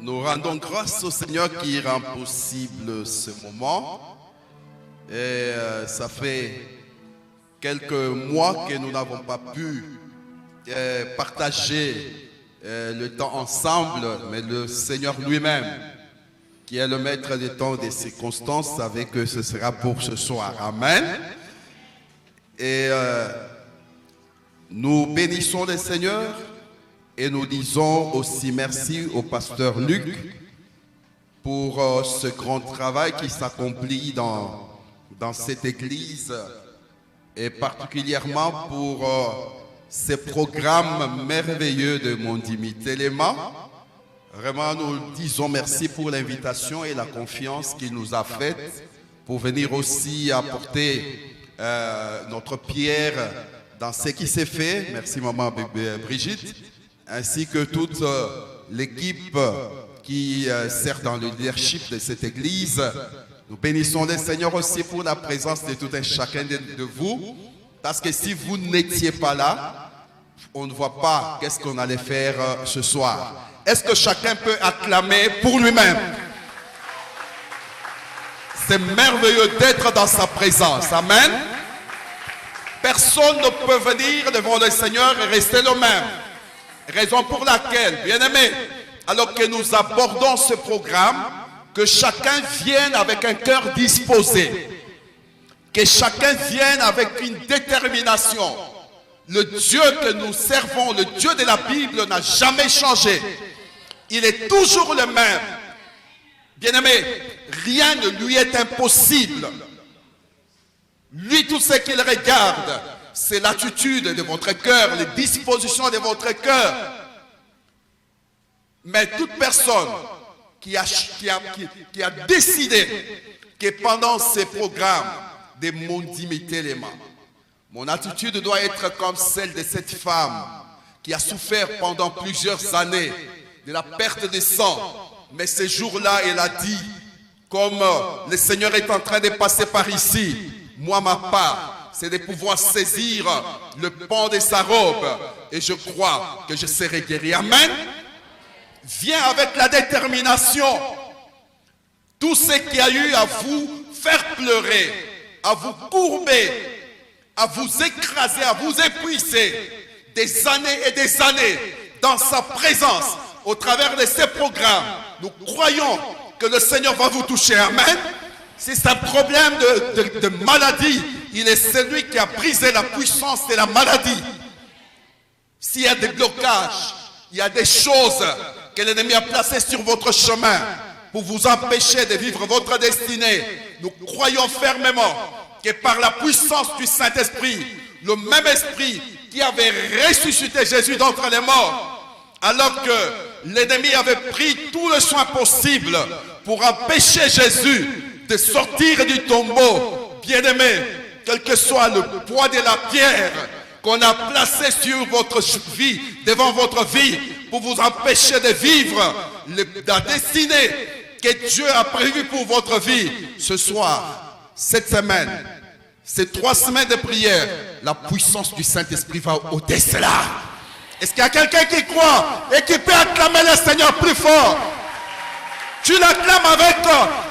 Nous rendons grâce au Seigneur qui rend possible ce moment. Et ça fait quelques mois que nous n'avons pas pu partager le temps ensemble, mais le Seigneur lui-même, qui est le maître des temps et des circonstances, savait que ce sera pour ce soir. Amen. Et nous bénissons le Seigneur et nous disons aussi merci au pasteur Luc pour ce grand travail qui s'accomplit dans cette église et particulièrement pour ces programmes merveilleux de Mondimi Téléma. Vraiment, nous disons merci pour l'invitation et la confiance qu'il nous a faite pour venir aussi apporter notre pierre dans ce qui s'est fait. Merci maman Brigitte, ainsi que toute l'équipe qui sert dans le leadership de cette église. Nous bénissons le Seigneur aussi pour la présence de tout un chacun de vous, parce que si vous n'étiez pas là, on ne voit pas qu'est-ce qu'on allait faire ce soir. Est-ce que chacun peut acclamer pour lui-même? C'est merveilleux d'être dans sa présence. Amen. Personne ne peut venir devant le Seigneur et rester le même. Raison pour laquelle, bien-aimés, alors que nous abordons ce programme, que chacun vienne avec un cœur disposé. Que chacun vienne avec une détermination. Le Dieu que nous servons, le Dieu de la Bible, n'a jamais changé. Il est toujours le même. Bien-aimé, rien ne lui est impossible. Lui, tout ce qu'il regarde, c'est l'attitude de votre cœur, les dispositions de votre cœur. Mais toute personne qui a décidé que pendant ces programmes de Mondimi Téléma, mon attitude doit être comme celle de cette femme qui a souffert pendant plusieurs années de la perte de sang. Mais ce jour-là, elle a dit, comme le Seigneur est en train de passer par ici, moi, ma part, c'est de pouvoir saisir le pan de sa robe. Et je crois que je serai guéri. Amen. Viens avec la détermination. Tout ce qui a eu à vous faire pleurer, à vous courber, à vous écraser, à vous épuiser, des années et des années dans sa présence, au travers de ces programmes, nous croyons que le Seigneur va vous toucher. Amen. Si c'est un problème de maladie, il est celui qui a brisé la puissance de la maladie. S'il y a des blocages, il y a des choses que l'ennemi a placées sur votre chemin pour vous empêcher de vivre votre destinée, nous croyons fermement que par la puissance du Saint-Esprit, le même esprit qui avait ressuscité Jésus d'entre les morts, alors que l'ennemi avait pris tout le soin possible pour empêcher Jésus de sortir du tombeau, bien-aimé, quel que soit le poids de la pierre qu'on a placé sur votre vie, devant votre vie, pour vous empêcher de vivre la destinée que Dieu a prévue pour votre vie. Ce soir, cette semaine, ces 3 semaines de prière, la puissance du Saint-Esprit va ôter cela. Est-ce qu'il y a quelqu'un qui croit et qui peut acclamer le Seigneur plus fort? Tu l'acclames avec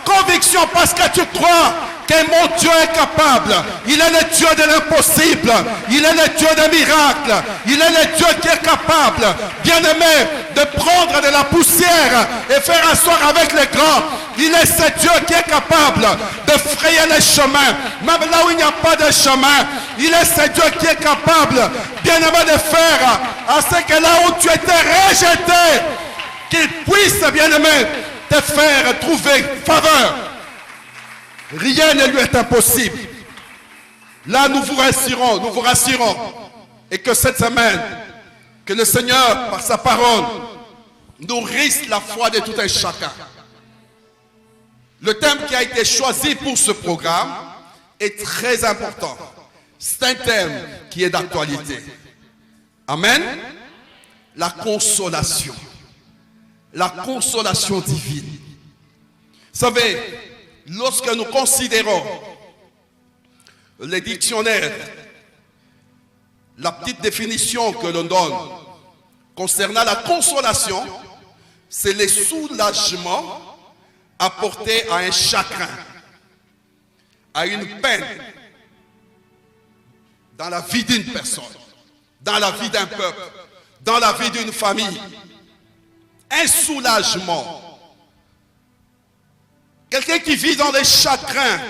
conviction parce que tu crois que mon Dieu est capable. Il est le Dieu de l'impossible. Il est le Dieu des miracles. Il est le Dieu qui est capable, bien-aimé, de prendre de la poussière et faire asseoir avec les grands. Il est ce Dieu qui est capable de frayer les chemins, même là où il n'y a pas de chemin. Il est ce Dieu qui est capable, bien-aimé, de faire à ce que là où tu étais rejeté, qu'il puisse, bien-aimé, te faire trouver faveur. Rien ne lui est impossible. Là, nous vous rassurons. Et que cette semaine, que le Seigneur, par sa parole, nourrisse la foi de tout un chacun. Le thème qui a été choisi pour ce programme est très important. C'est un thème qui est d'actualité. Amen. La consolation. La consolation divine. Vous savez, lorsque nous considérons les dictionnaires, la petite définition que l'on donne concernant la consolation, c'est le soulagement apporté à un chagrin, à une peine dans la vie d'une personne, dans la vie d'un peuple, dans la vie d'une famille. Un soulagement. Quelqu'un qui vit dans les chagrins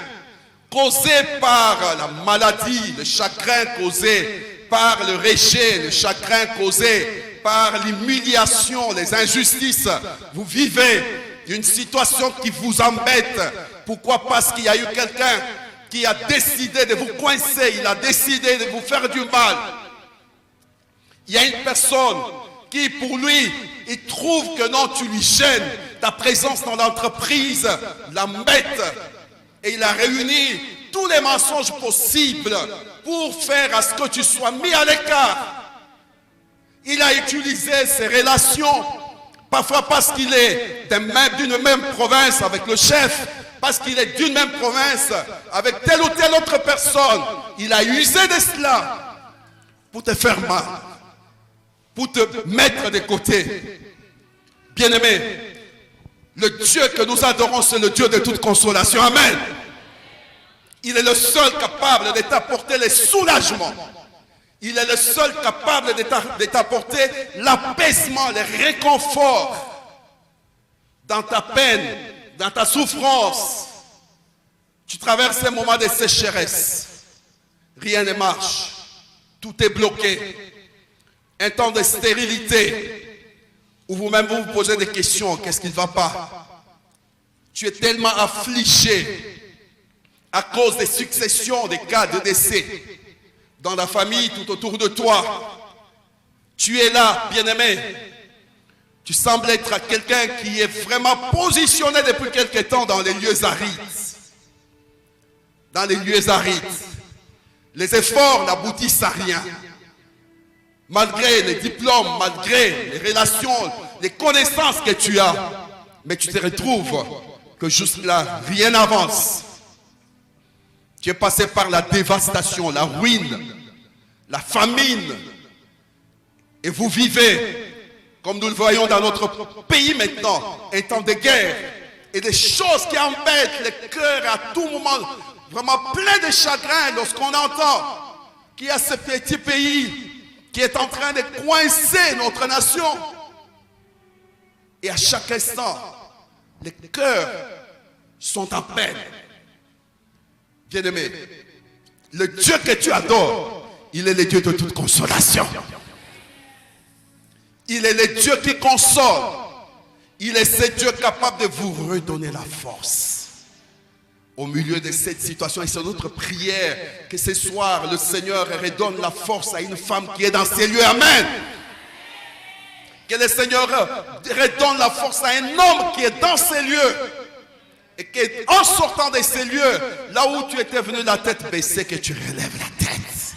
causés par la maladie, le chagrin causé par le rejet, le chagrin causé par l'humiliation, les injustices. Vous vivez une situation qui vous embête. Pourquoi? Parce qu'il y a eu quelqu'un qui a décidé de vous coincer, il a décidé de vous faire du mal. Il y a une personne qui, pour lui, il trouve que non, tu lui gênes. Ta présence dans l'entreprise l'embête. Et il a réuni tous les mensonges possibles pour faire à ce que tu sois mis à l'écart. Il a utilisé ses relations, parfois parce qu'il est d'une même province avec le chef, parce qu'il est d'une même province avec telle ou telle autre personne. Il a usé de cela pour te faire mal, pour te mettre de côté. Bien-aimé, le Dieu que nous adorons, c'est le Dieu de toute consolation. Amen. Il est le seul capable de t'apporter les soulagements. Il est le seul capable de t'apporter l'apaisement, le réconfort dans ta peine, dans ta souffrance. Tu traverses un moment de sécheresse. Rien ne marche. Tout est bloqué. Un temps de stérilité où vous-même vous posez des questions. Qu'est-ce qui ne va pas? Tu es tellement affligé à cause des successions des cas de décès dans la famille tout autour de toi. Tu es là, bien-aimé. Tu sembles être quelqu'un qui est vraiment positionné depuis quelque temps dans les lieux arides. Dans les lieux arides. Les efforts n'aboutissent à rien. Malgré les diplômes, malgré les relations, les connaissances que tu as. Mais tu te retrouves que jusque-là, rien n'avance. Tu es passé par la dévastation, la ruine, la famine. Et vous vivez, comme nous le voyons dans notre pays maintenant, un temps de guerre. Et des choses qui embêtent le cœur à tout moment, vraiment plein de chagrin lorsqu'on entend qu'il y a ce petit pays qui est en train de coincer notre nation. Et à chaque instant, les cœurs sont en peine. Bien-aimé, le Dieu que tu adores, il est le Dieu de toute consolation. Il est le Dieu qui console. Il est ce Dieu capable de vous redonner la force. Au milieu de cette situation, et c'est notre prière que ce soir, le Seigneur redonne la force à une femme qui est dans ces lieux. Amen. Que le Seigneur redonne la force à un homme qui est dans ces lieux. Et qu'en sortant de ces lieux, là où tu étais venu la tête baissée, que tu relèves la tête.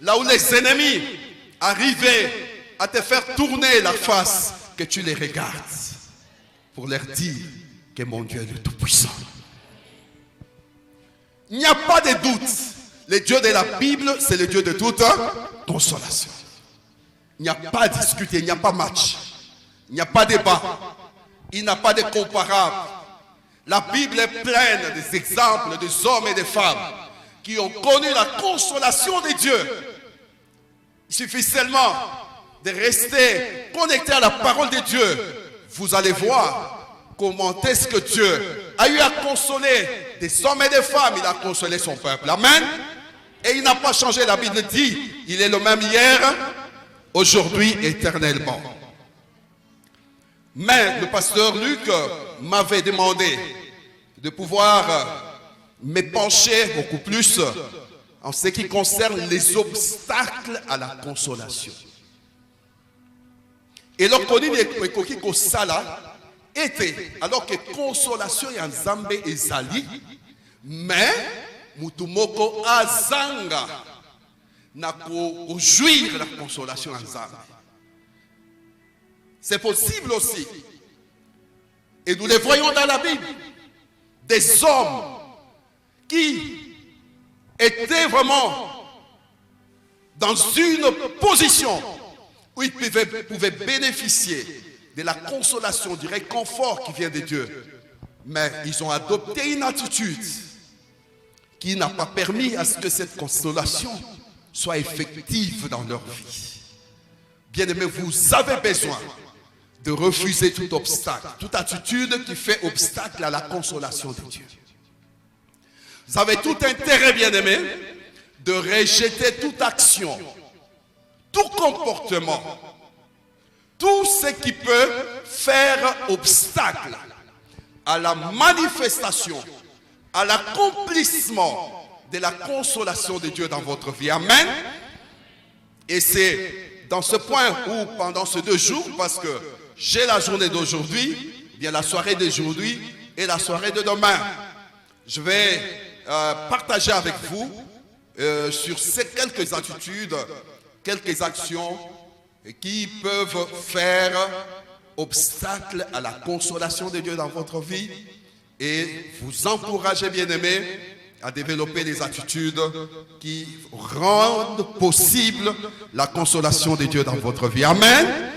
Là où les ennemis arrivaient à te faire tourner la face, que tu les regardes pour leur dire que mon Dieu est le Tout-Puissant. Il n'y a pas de doute. Le Dieu de la Bible, c'est le Dieu de toute consolation. Il n'y a pas à discuter, il n'y a pas match. Il n'y a pas débat. Il n'y a pas de comparable. La Bible est pleine des exemples des hommes et des femmes qui ont connu la consolation de Dieu. Il suffit seulement de rester connecté à la parole de Dieu. Vous allez voir comment est-ce que Dieu a eu à consoler des hommes et des femmes. Il a consolé son peuple. Amen. Et il n'a pas changé. La Bible dit, il est le même hier, aujourd'hui, éternellement. Mais le pasteur Luc m'avait demandé de pouvoir me pencher beaucoup plus en ce qui concerne les obstacles à la consolation. Et lorsqu'on dit que sala était, alors que consolation est en Zambé et Zali, mais mutumoko azanga na ko jouir la consolation en Zambé. C'est possible aussi. Et nous les voyons dans la Bible. Des hommes qui étaient vraiment dans une position où ils pouvaient bénéficier de la consolation, du réconfort qui vient de Dieu. Mais ils ont adopté une attitude qui n'a pas permis à ce que cette consolation soit effective dans leur vie. Bien-aimés, vous avez besoin de refuser tout obstacle, toute attitude qui fait obstacle à la consolation de Dieu. Vous avez tout intérêt, bien-aimés, de rejeter toute action, tout comportement, tout ce qui peut faire obstacle à la manifestation, à l'accomplissement de la consolation de Dieu dans votre vie. Amen. Et c'est dans ce point où, pendant ces 2 jours, parce que j'ai la journée d'aujourd'hui, bien la soirée d'aujourd'hui et la soirée de demain, je vais partager avec vous sur ces quelques attitudes, quelques actions qui peuvent faire obstacle à la consolation de Dieu dans votre vie et vous encourager, bien-aimés, à développer des attitudes qui rendent possible la consolation de Dieu dans votre vie. Amen.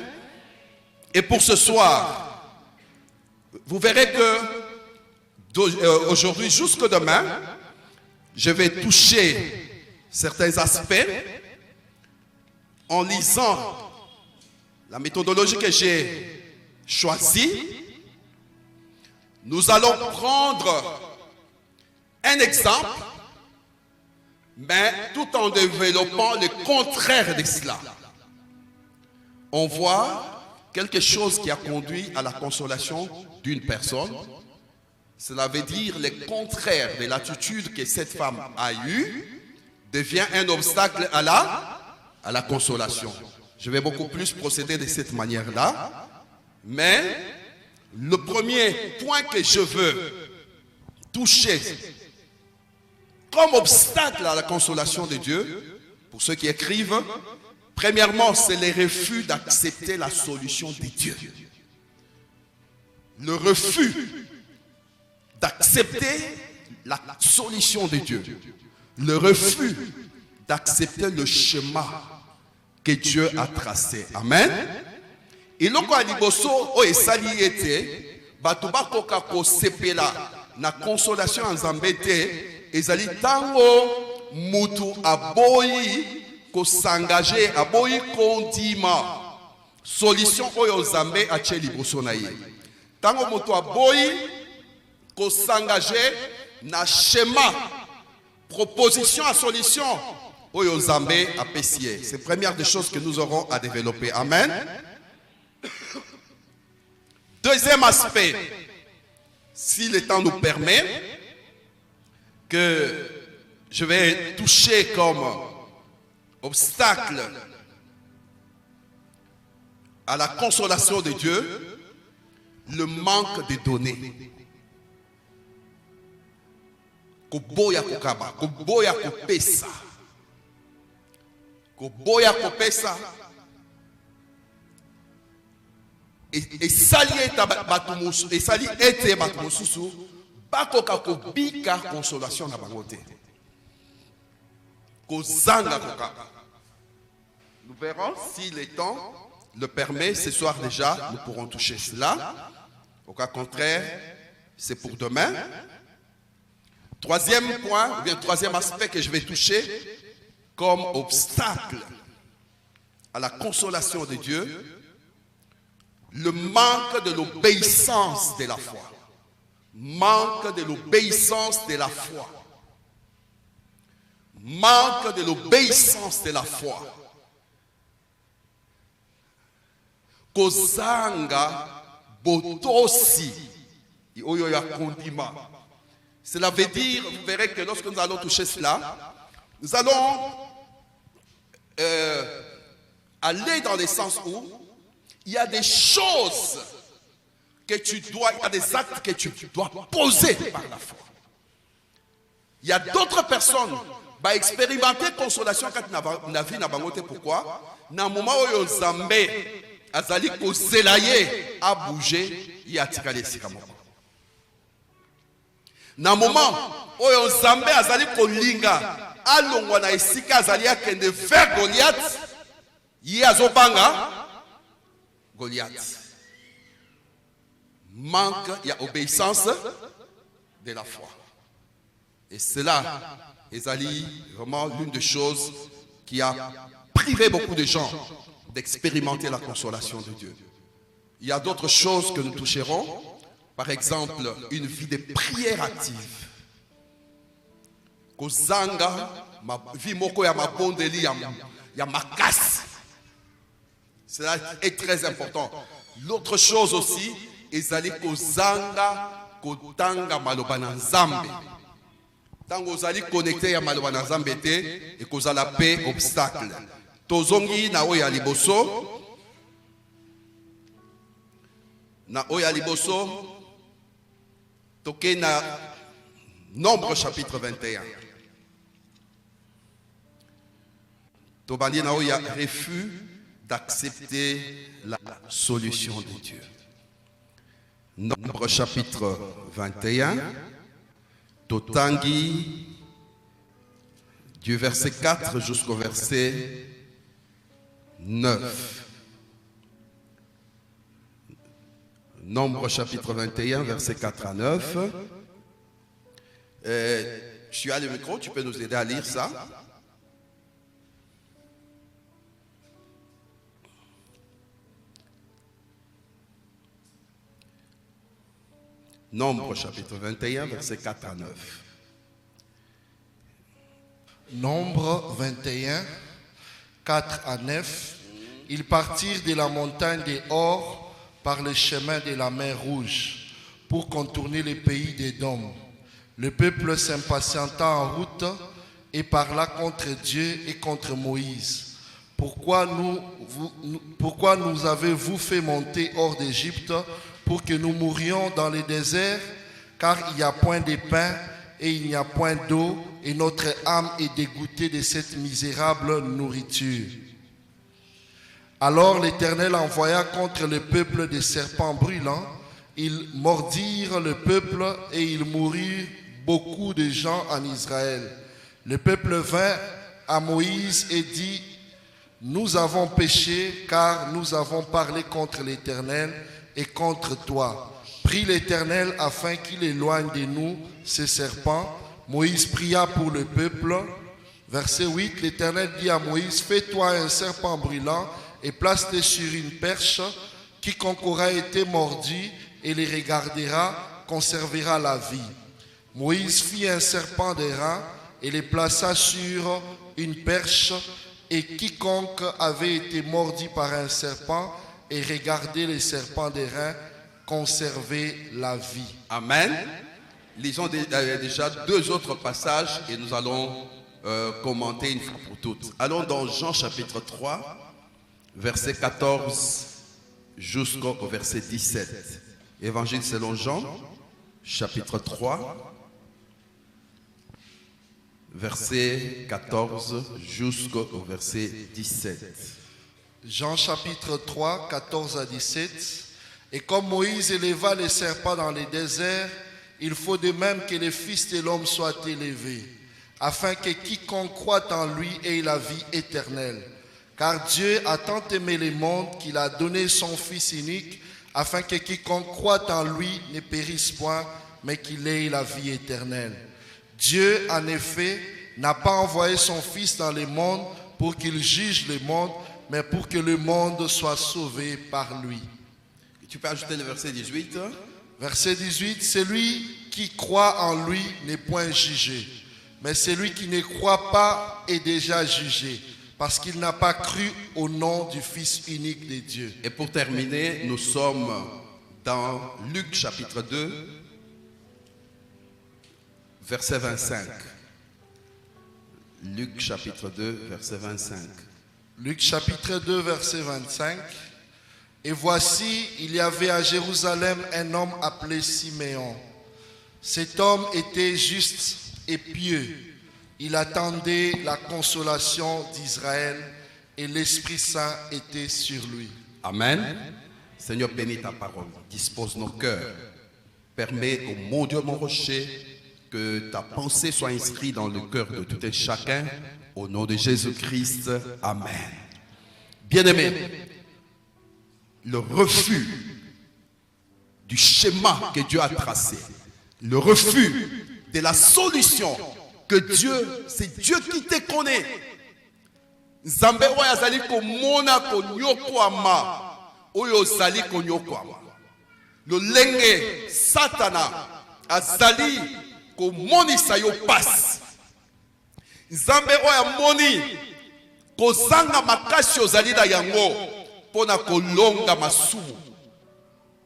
Et pour ce soir, vous verrez que aujourd'hui jusque demain, je vais toucher certains aspects en lisant la méthodologie que j'ai choisie. Nous allons prendre un exemple, mais tout en développant le contraire de cela. On voit quelque chose qui a conduit à la consolation d'une personne. Cela veut dire le contraire de l'attitude que cette femme a eue devient un obstacle à la consolation. Je vais beaucoup plus procéder de cette manière-là. Mais le premier point que je veux toucher comme obstacle à la consolation de Dieu, pour ceux qui écrivent, premièrement, c'est le refus d'accepter la solution de Dieu. Le refus d'accepter la solution de Dieu. Le refus d'accepter le schéma que Dieu a tracé. Amen. Et loko aliboso o esali ete batu bakoka ko sepela na consolation en Nzambe te ezali tango mutu aboyi ko s'engager aboyi kondima solution oyo Nzambe atie liboso na ye. Tango mutu aboyi ko s'engager na schéma proposition à solution oyo Nzambe apesi. C'est la première des choses que nous aurons à développer. Amen. Deuxième aspect, si le temps nous permet, que je vais toucher comme obstacle à la consolation de Dieu, le manque de données. Koboya kokaba, koboya kopesa. Koboya kopesa. Et sali ete batumususu bakoka kobika consolation na bangote kozanga kokaka. Nous verrons si le temps le permet. Ce soir déjà nous pourrons toucher cela. Au cas contraire, c'est pour demain. Troisième point, ou bien troisième aspect que je vais toucher comme obstacle à la consolation de Dieu, le manque de l'obéissance de la foi. Manque de l'obéissance de la foi. Manque de l'obéissance de la foi. Kozanga botosi oyo ya kondima. Cela veut dire, vous verrez que lorsque nous allons toucher cela, nous allons aller dans le sens où il y a des choses que tu dois, il y a des actes que tu dois poser par la foi. Il y a d'autres personnes qui vont expérimenter consolation quand na vie na bangote. Pourquoi? Na moment où Nzambe azali kozelaye a bouger, il y a tikale sikamoko. Na moment où Nzambe azali kolinga alongwa na esika azali akende vers Goliath, Ye azobanga Goliath. Manque, il y a obéissance de la foi. Et cela est vraiment l'une des choses qui a privé beaucoup de gens d'expérimenter la consolation de Dieu. Il y a d'autres choses que nous toucherons. Par exemple, une vie de prière active. Kozanga, ma vie moko ya mabondeli ya makasi. Cela est très important. L'autre chose aussi, ezali kozanga kotanga maloba na Nzambe. Tango ozali connecté ya maloba na Nzambe te et kozala paix obstacle. Tozongi na oya liboso. Na oya liboso. Toke na Nombre chapitre 21. Tobandi na oya refus d'accepter la solution de Dieu. Nombre chapitre 21, Totangi, du verset 4 jusqu'au verset 9. Nombre chapitre 21, verset 4 à 9. Tu as le micro, tu peux nous aider à lire ça. Nombre chapitre 21, verset 4 à 9. Nombre 21, 4 à 9. Ils partirent de la montagne des Hors par le chemin de la mer Rouge pour contourner le pays d'Édom. Le peuple s'impatienta en route et parla contre Dieu et contre Moïse. Pourquoi nous avez-vous fait monter hors d'Égypte pour que nous mourions dans le désert, car il n'y a point de pain et il n'y a point d'eau, et notre âme est dégoûtée de cette misérable nourriture. Alors l'Éternel envoya contre le peuple des serpents brûlants. Ils mordirent le peuple et il mourut beaucoup de gens en Israël. Le peuple vint à Moïse et dit: nous avons péché car nous avons parlé contre l'Éternel et contre toi. Prie l'Éternel afin qu'il éloigne de nous ces serpents. Moïse pria pour le peuple. Verset 8, l'Éternel dit à Moïse: fais-toi un serpent brûlant et place-le sur une perche. Quiconque aura été mordu et les regardera conservera la vie. Moïse fit un serpent d'airain et les plaça sur une perche, et quiconque avait été mordu par un serpent et regardait les serpents d'airain conservait la vie. Amen. Lisons déjà deux autres passages et nous allons commenter une fois pour toutes. Allons dans Jean chapitre 3, verset 14 jusqu'au verset 17. Évangile selon Jean, chapitre 3, verset 14 jusqu'au verset 17. Jean chapitre 3, 14 à 17. Et comme Moïse éleva les serpents dans les déserts, il faut de même que le Fils de l'homme soit élevé, afin que quiconque croit en lui ait la vie éternelle. Car Dieu a tant aimé le monde qu'il a donné son Fils unique, afin que quiconque croit en lui ne périsse point, mais qu'il ait la vie éternelle. Dieu, en effet, n'a pas envoyé son Fils dans le monde pour qu'il juge le monde, mais pour que le monde soit sauvé par lui. Tu peux ajouter le verset 18. Verset 18, celui qui croit en lui n'est point jugé, mais celui qui ne croit pas est déjà jugé, parce qu'il n'a pas cru au nom du Fils unique de Dieu. Et pour terminer, nous sommes dans Luc chapitre 2, verset 25. Luc chapitre 2, verset 25. Luc chapitre 2, verset 25. Et voici, il y avait à Jérusalem un homme appelé Siméon. Cet homme était juste et pieux. Il attendait la consolation d'Israël et l'Esprit Saint était sur lui. Amen. Seigneur, bénis ta parole. Dispose nos cœurs. Permets, ô mon Dieu, mon rocher, que ta pensée soit inscrite dans le cœur de tout un chacun. Au nom de Jésus-Christ. Amen. Bien-aimés, le refus du schéma que Dieu a tracé, le refus de la solution que Dieu, c'est Dieu qui te connaît. Nzambe oyo azali komona konyokwama oyo ozali konyokwama. Lolenge Satana azali komonisa yo pasi. Nzambe oyo amoni kozanga makasi ozali na yango pona kolonga masumu,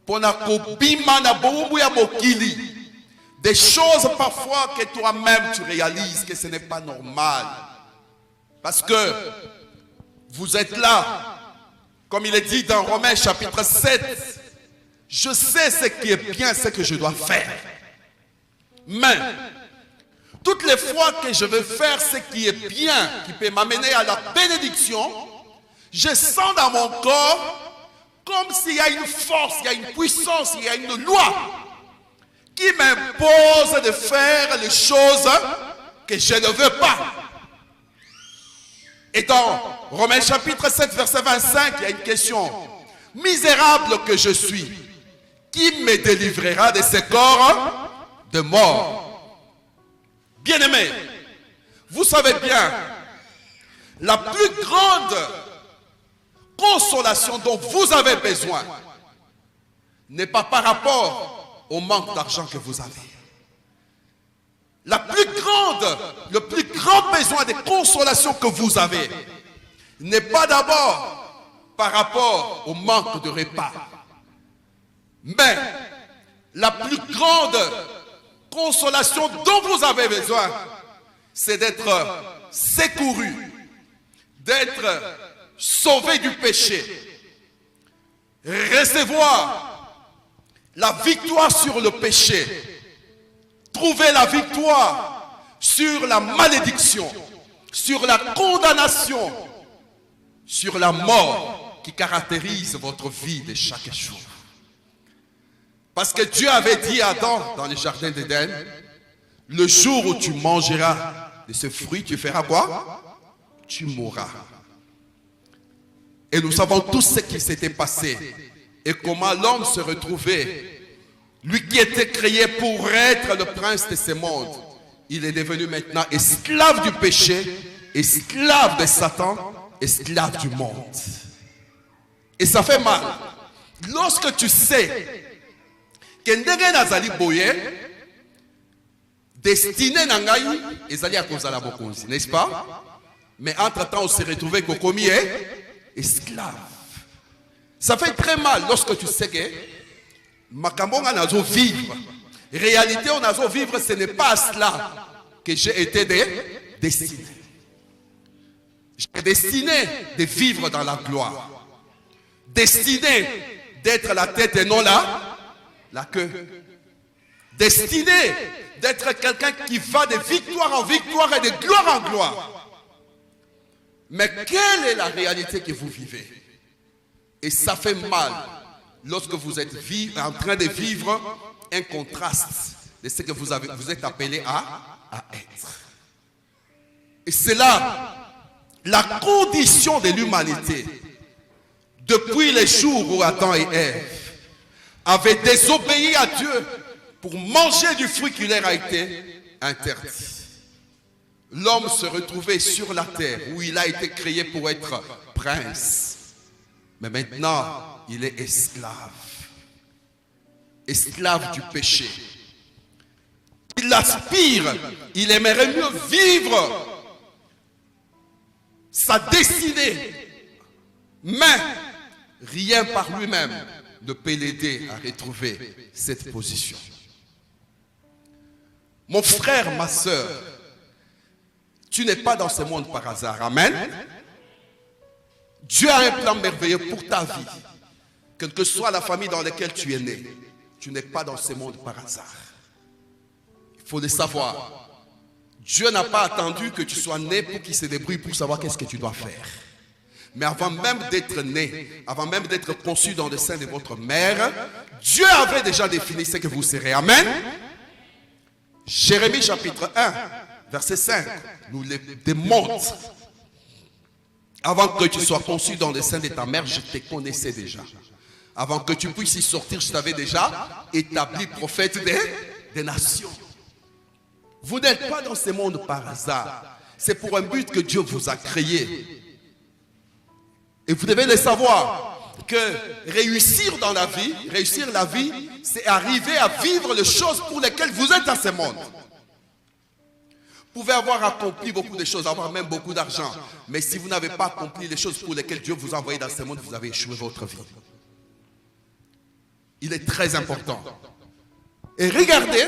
pona kobima na boumbu ya mokili. Des choses parfois que toi-même tu réalises que ce n'est pas normal. Parce que vous êtes là, comme il est dit dans Romains chapitre 7, je sais ce qui est bien, ce que je dois faire. Mais toutes les fois que je veux faire ce qui est bien, qui peut m'amener à la bénédiction, je sens dans mon corps comme s'il y a une force, il y a une puissance, il y a une loi qui m'impose de faire les choses que je ne veux pas. Et dans Romains chapitre 7, verset 25, il y a une question. Misérable que je suis, qui me délivrera de ce corps de mort? Bien-aimés, vous savez bien, la plus grande consolation dont vous avez besoin n'est pas par rapport au manque d'argent que vous avez. Le plus grand besoin de consolation que vous avez n'est pas d'abord par rapport au manque de repas. Mais la plus grande consolation dont vous avez besoin, c'est d'être secouru, d'être sauvé du péché, recevoir la victoire sur le péché, trouver la victoire sur la malédiction, sur la condamnation, sur la mort qui caractérise votre vie de chaque jour. Parce que Dieu avait dit à Adam dans le jardin d'Éden, le jour où tu mangeras de ce fruit, tu feras quoi? Tu mourras. Et nous savons tous ce qui s'était passé et comment l'homme se retrouvait. Lui qui était créé pour être le prince de ce monde, il est devenu maintenant esclave du péché, esclave de Satan, esclave du monde. Et ça fait mal. Lorsque tu sais que ndenge nazali boye, destiné nangai ezali akozala bokonzi, n'est-ce pas? Mais entre-temps, on s'est retrouvé kokomi esclave. Ça fait très mal lorsque tu sais que Makambonga nazo vivre. Réalité, on nazo vivre, ce n'est pas à cela que j'ai été destiné. J'ai destiné de vivre dans la gloire. Destiné d'être la tête et non la queue. Destiné d'être quelqu'un qui va de victoire en victoire et de gloire en gloire. Mais quelle est la réalité que vous vivez? Et ça fait mal lorsque vous êtes en train de vivre un contraste de ce que vous êtes appelé à être. Et c'est là la condition de l'humanité. Depuis les jours où Adam et Ève avaient désobéi à Dieu pour manger du fruit qui leur a été interdit. L'homme se retrouvait sur la terre où il a été créé pour être prince. Mais maintenant, il est esclave. Esclave du péché. Il aspire, il aimerait mieux vivre sa destinée. Mais rien par lui-même ne peut l'aider à retrouver cette position. Mon frère, ma soeur, tu n'es pas dans ce monde par hasard. Amen. Dieu a un plan merveilleux pour ta vie. Quelle que soit la famille dans laquelle tu es né, tu n'es pas dans ce monde par hasard. Il faut le savoir. Dieu n'a pas attendu que tu sois né pour qu'il se débrouille pour savoir qu'est-ce que tu dois faire. Mais avant même d'être né, avant même d'être conçu dans le sein de votre mère, Dieu avait déjà défini ce que vous serez. Amen. Jérémie chapitre 1, verset 5, nous le démontre. Avant que tu sois conçu dans le sein de ta mère, je te connaissais déjà. Avant que tu puisses y sortir, je t'avais déjà établi prophète des nations. Vous n'êtes pas dans ce monde par hasard. C'est pour un but que Dieu vous a créé. Et vous devez le savoir, que réussir dans la vie, c'est arriver à vivre les choses pour lesquelles vous êtes dans ce monde. Vous pouvez avoir accompli beaucoup de choses, avoir même beaucoup d'argent. Mais si vous n'avez pas accompli les choses pour lesquelles Dieu vous a envoyé dans ce monde, vous avez échoué votre vie. Il est très important. Et regardez,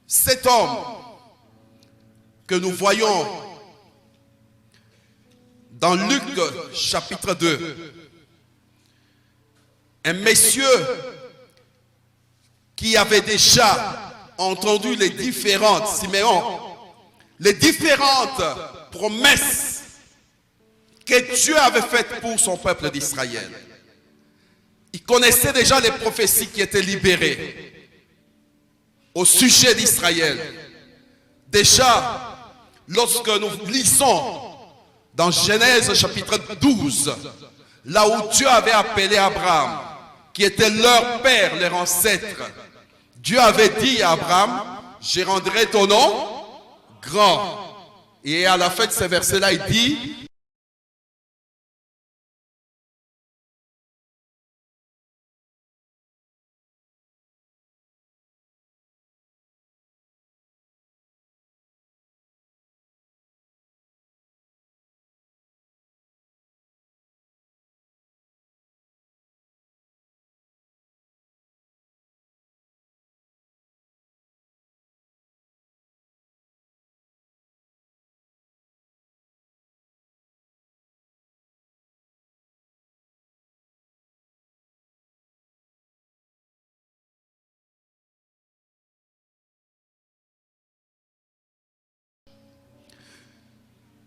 cet homme que nous voyons dans Luc chapitre 2, un monsieur qui avait déjà entendu les différentes promesses que Dieu avait faites pour son peuple d'Israël. Il connaissait déjà les prophéties qui étaient libérées au sujet d'Israël. Déjà, lorsque nous lisons dans Genèse chapitre 12, là où Dieu avait appelé Abraham, qui était leur père, leur ancêtre, Dieu avait dit à Abraham, je rendrai ton nom grand. Et à la fin de ce verset-là, il dit,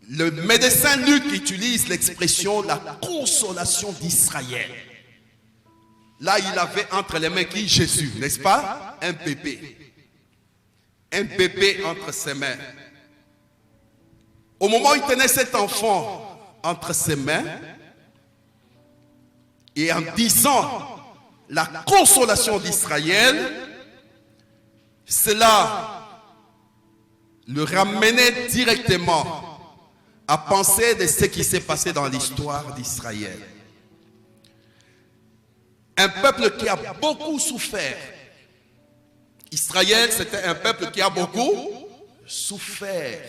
le médecin Luc utilise l'expression la consolation d'Israël. Là, il avait entre les mains qui? Jésus, n'est-ce pas? Un bébé. Un bébé entre ses mains. Au moment où il tenait cet enfant entre ses mains, et en disant la consolation d'Israël, cela le ramenait directement à penser de ce qui s'est passé dans l'histoire d'Israël. Un peuple qui a beaucoup souffert. Israël, c'était un peuple qui a beaucoup souffert.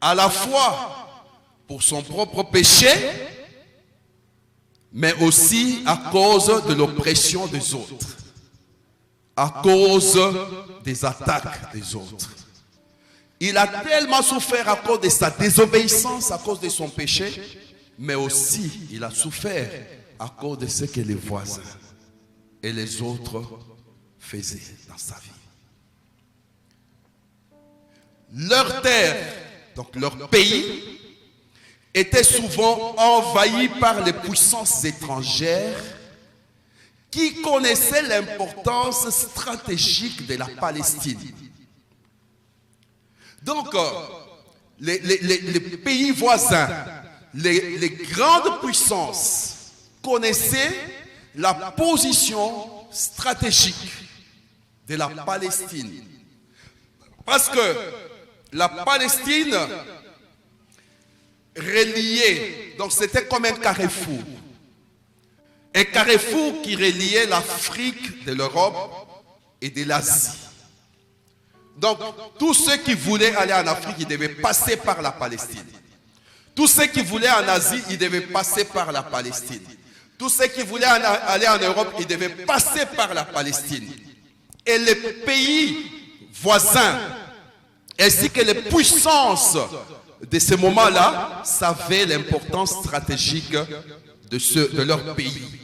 À la fois pour son propre péché, mais aussi à cause de l'oppression des autres. À cause des attaques des autres. Il a tellement souffert à cause de sa désobéissance, à cause de son péché, mais aussi il a souffert à cause de ce que les voisins et les autres faisaient dans sa vie. Leur terre, donc leur pays, était souvent envahi par les puissances étrangères qui connaissaient l'importance stratégique de la Palestine. Donc, les pays voisins, les grandes puissances connaissaient la position stratégique de la Palestine. Parce que la Palestine reliait, donc c'était comme un carrefour. Un carrefour qui reliait l'Afrique de l'Europe et de l'Asie. Donc, tous ceux qui voulaient aller en Afrique, ils devaient passer par la Palestine. Tous ceux qui voulaient en Asie, ils devaient passer par la Palestine. Tous ceux qui voulaient aller en Europe, ils devaient passer par la Palestine. Et les pays voisins, ainsi que les puissances de ce moment-là, savaient l'importance stratégique de leur pays.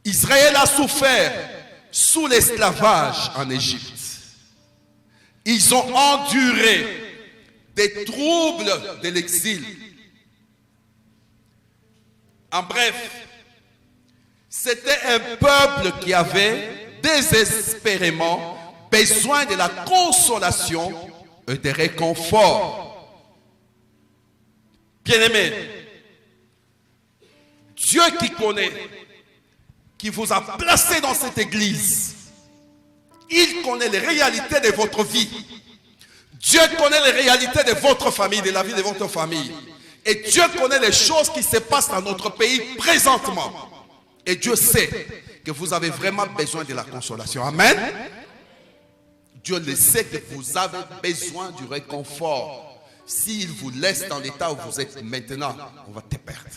Israël a souffert sous l'esclavage en Égypte. Ils ont enduré des troubles de l'exil. En bref, c'était un peuple qui avait désespérément besoin de la consolation et de réconfort. Bien-aimés, Dieu qui connaît, qui vous a placé dans cette église, il connaît les réalités de votre vie. Dieu connaît les réalités de votre famille, de la vie de votre famille. Et Dieu connaît les choses qui se passent dans notre pays présentement. Et Dieu sait que vous avez vraiment besoin de la consolation. Amen. Dieu le sait que vous avez besoin du réconfort. S'il vous laisse dans l'état où vous êtes maintenant, on va te perdre.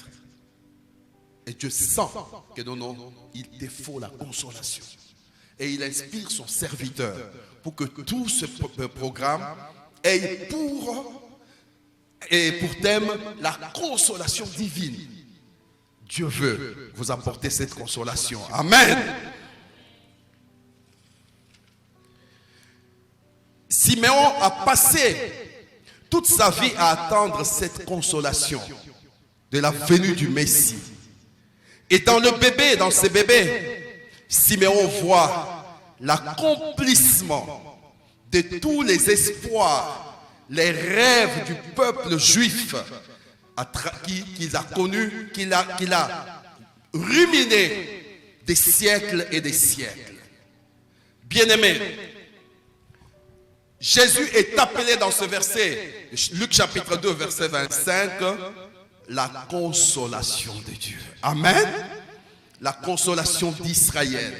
Et Dieu sent que non, il te faut la consolation. Et il inspire son serviteur pour que tout ce programme ait pour thème la consolation divine. Dieu veut vous apporter cette consolation. Amen. Siméon a passé toute sa vie à attendre cette consolation de la venue du Messie. Et dans ce bébé, Siméon voit l'accomplissement de tous les espoirs, les rêves du peuple juif qu'il a connu, qu'il a ruminé des siècles et des siècles. Bien-aimés, Jésus est appelé dans ce verset, Luc chapitre 2, verset 25, la consolation de Dieu. Amen. La consolation d'Israël.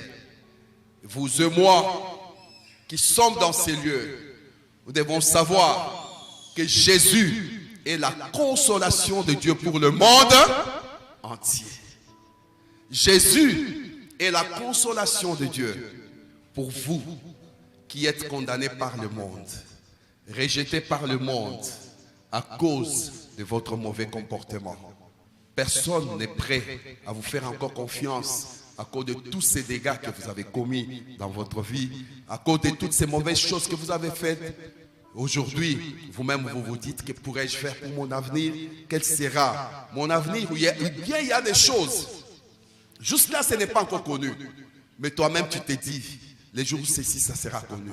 Vous et moi qui sommes dans ces lieux, nous devons savoir que Jésus est la consolation de Dieu pour le monde entier. Jésus est la consolation de Dieu pour vous qui êtes condamnés par le monde, rejetés par le monde à cause de votre mauvais comportement. Personne n'est prêt à vous faire encore confiance à cause de tous ces dégâts que vous avez commis dans votre vie, à cause de toutes ces mauvaises choses que vous avez faites. Aujourd'hui, vous-même, vous vous dites, que pourrais-je faire pour mon avenir? Quel sera mon avenir? Il y a des choses. Juste là, ce n'est pas encore connu. Mais toi-même, tu te dis, les jours où ceci, ça sera connu.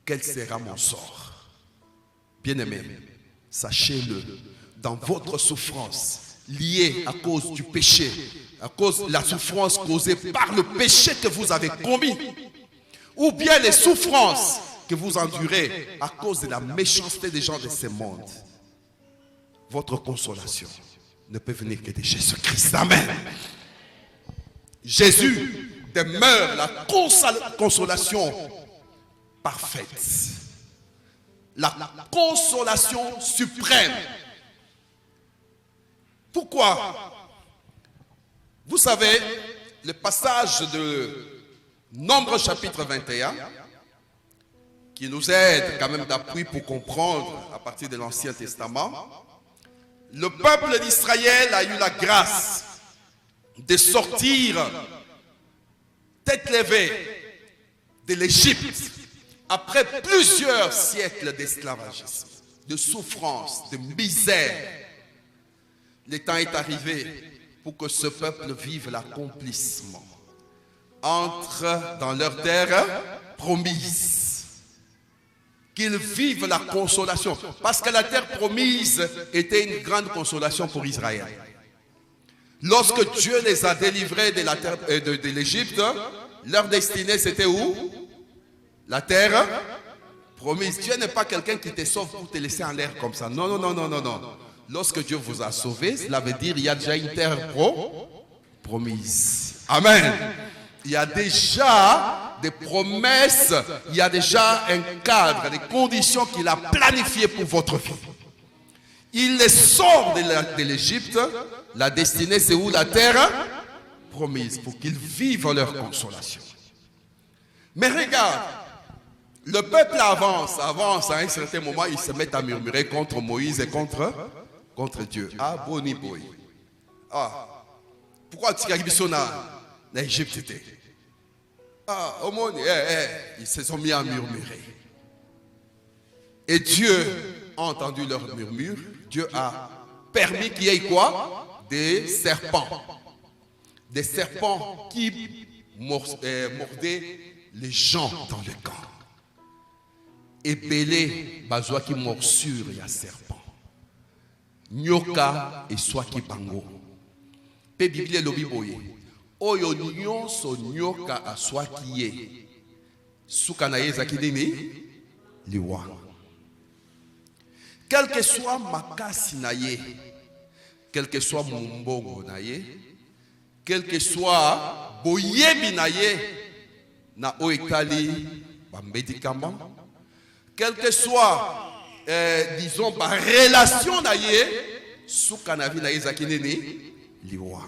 Quel sera mon sort? Bien-aimé, sachez-le, dans votre souffrance, liée à cause du péché, à cause de la souffrance causée par le péché que vous avez commis, ou bien les souffrances que vous endurez à cause de la méchanceté des gens de ce monde, votre consolation ne peut venir que de Jésus-Christ. Amen. Jésus demeure la consolation parfaite, la consolation suprême. Pourquoi? Vous savez, le passage de Nombre chapitre 21, qui nous aide quand même d'appui pour comprendre à partir de l'Ancien Testament, le peuple d'Israël a eu la grâce de sortir tête levée de l'Égypte après plusieurs siècles d'esclavagisme, de souffrance, de misère. Le temps est arrivé pour que ce peuple vive l'accomplissement, entre dans leur terre promise, qu'ils vivent la consolation, parce que la terre promise était une grande consolation pour Israël. Lorsque Dieu les a délivrés de l'Égypte, leur destinée c'était où? La terre promise. Dieu n'est pas quelqu'un qui te sauve pour te laisser en l'air comme ça. Non, non, non, non, non, non. Lorsque Dieu vous a sauvé, cela veut dire qu'il y a déjà une terre promise. Amen. Il y a déjà des promesses, il y a déjà un cadre, des conditions qu'il a planifiées pour votre vie. Il les sort de l'Égypte. La destinée, c'est où? La terre promise, pour qu'ils vivent leur consolation. Mais regarde, le peuple avance, à un certain moment, ils se mettent à murmurer contre Moïse et contre Dieu. Ah, boni boy. Ah, pourquoi tu arrives sur l'Égypte? Ah, au monde, ils se sont mis à murmurer. Et Dieu a entendu leur murmure. Dieu a permis qu'il y ait quoi? Des serpents. Des serpents qui mordaient les gens dans le camp. ebele bazwaki morsure ya serpent. Nyoka eswaki bango. Pe Biblia elobi boye. Oyo nyonso nyoka aswaki ye. Suka na ye ezaki nini? Liwa. Quel que soit makasi na ye, quel que soit mumbongo na ye, quel que soit boyebi na ye, na oekali ba médicament, quel que soit disons ba relation na ye, suka na vi na ye ezaki nini? Liwa.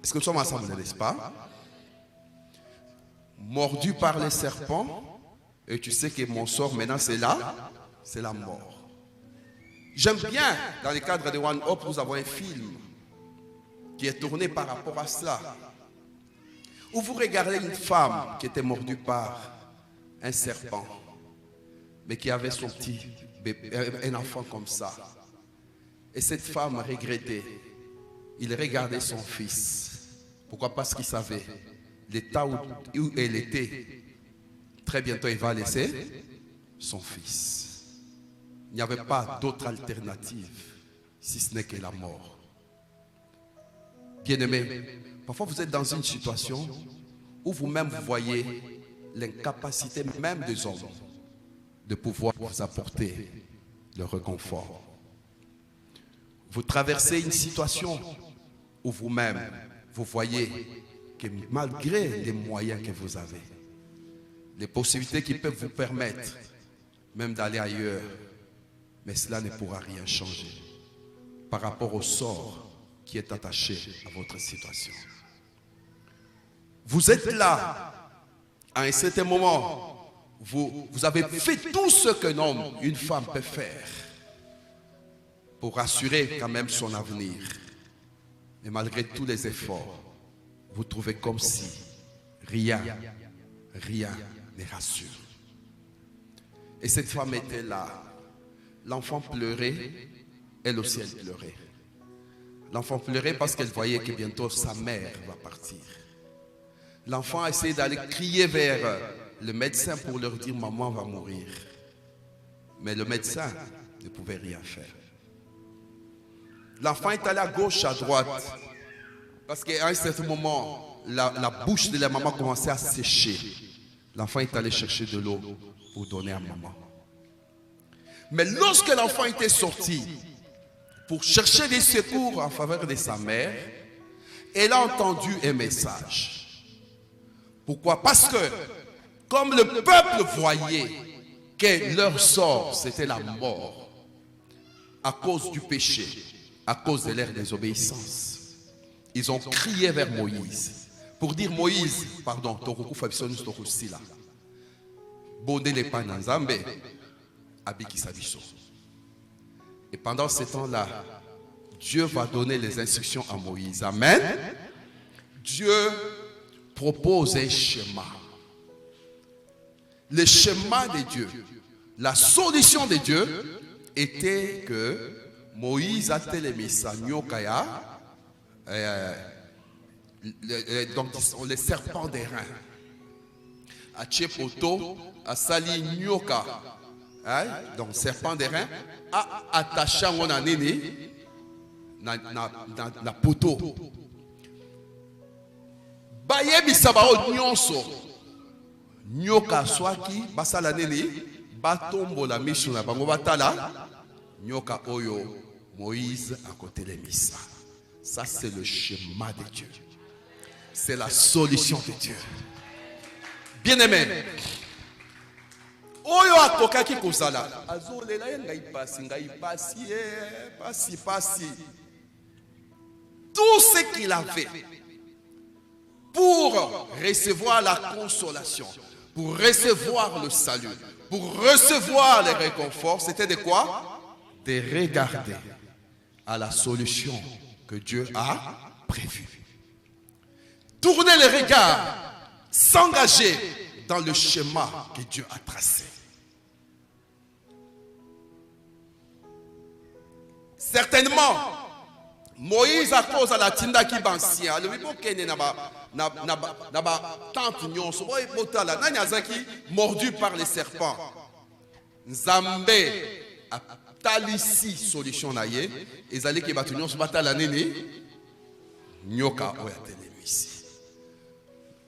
Est-ce que nous sommes ensemble, n'est-ce pas? Mordu par les serpents, et tu sais que mon sort maintenant c'est la mort. J'aime bien, dans le cadre de One Hope, nous avons un film qui est tourné par rapport à cela, où vous regardez une femme qui était mordue par un serpent, mais qui avait son petit bébé, un enfant comme ça. Et cette femme regrettait. Il regardait son fils. Pourquoi? Parce qu'il savait l'état où elle était. Très bientôt, il va laisser son fils. Il n'y avait pas d'autre alternative, si ce n'est que la mort. Bien-aimés, parfois vous êtes dans une situation où vous-même vous voyez l'incapacité même des hommes de pouvoir vous apporter le réconfort. Vous traversez une situation où vous-même vous voyez que malgré les moyens que vous avez, les possibilités qui peuvent vous permettre même d'aller ailleurs, mais cela ne pourra rien changer par rapport au sort qui est attaché à votre situation. Vous êtes là, à un certain moment, vous avez fait tout ce qu'un homme, une femme peut faire pour assurer quand même son avenir. Mais malgré tous les efforts, vous trouvez comme si rien ne rassure. Et cette femme était là. L'enfant pleurait, elle aussi elle pleurait. L'enfant pleurait parce qu'elle voyait que bientôt sa mère va partir. L'enfant a essayé d'aller crier vers le médecin pour leur dire maman va mourir. Mais le médecin ne pouvait rien faire. L'enfant est allé à gauche, à droite. Parce qu'à un certain moment, la bouche de la maman commençait à sécher. L'enfant est allé chercher de l'eau pour donner à maman. Mais lorsque l'enfant était sorti pour chercher des secours en faveur de sa mère, elle a entendu un message. Pourquoi? Parce que comme le peuple voyait que leur sort c'était la mort à cause du péché, à cause de leur désobéissance, ils ont crié vers Moïse pour dire Moïse, pardon, et pendant ce temps-là, Dieu va donner les instructions à Moïse. Amen. Dieu propose un schéma. Le schéma de Dieu, la solution de Dieu était que Moïse a télémissa nyokaya, donc les serpents des reins. A Tchepoto, a Sali nyoka, donc serpent des reins, a attaché mon anéné na poto. Baye bisabao nyonso nyoka swaki basala nene batombo la mission na bango batala nyoka oyo Moïse a côté les missa. Ça c'est le schéma de Dieu. C'est la solution de Dieu. Bien-aimé, oyo akokaki kozala azolela ngai pasi. Tout ce qu'il avait pour recevoir la consolation, pour recevoir le salut, pour recevoir les réconforts, c'était de quoi? De regarder à la solution que Dieu a prévue. Tourner les regards, s'engager dans le schéma que Dieu a tracé. Certainement, Moïse à cause de la tinda qui bansia, le bibokene na ba tante nyonso boy botala nanyazaki mordu par les serpents. Nzambe atalisi solution na ye ezali ke bato nyonso batala nini nyoka oyo atelemisi.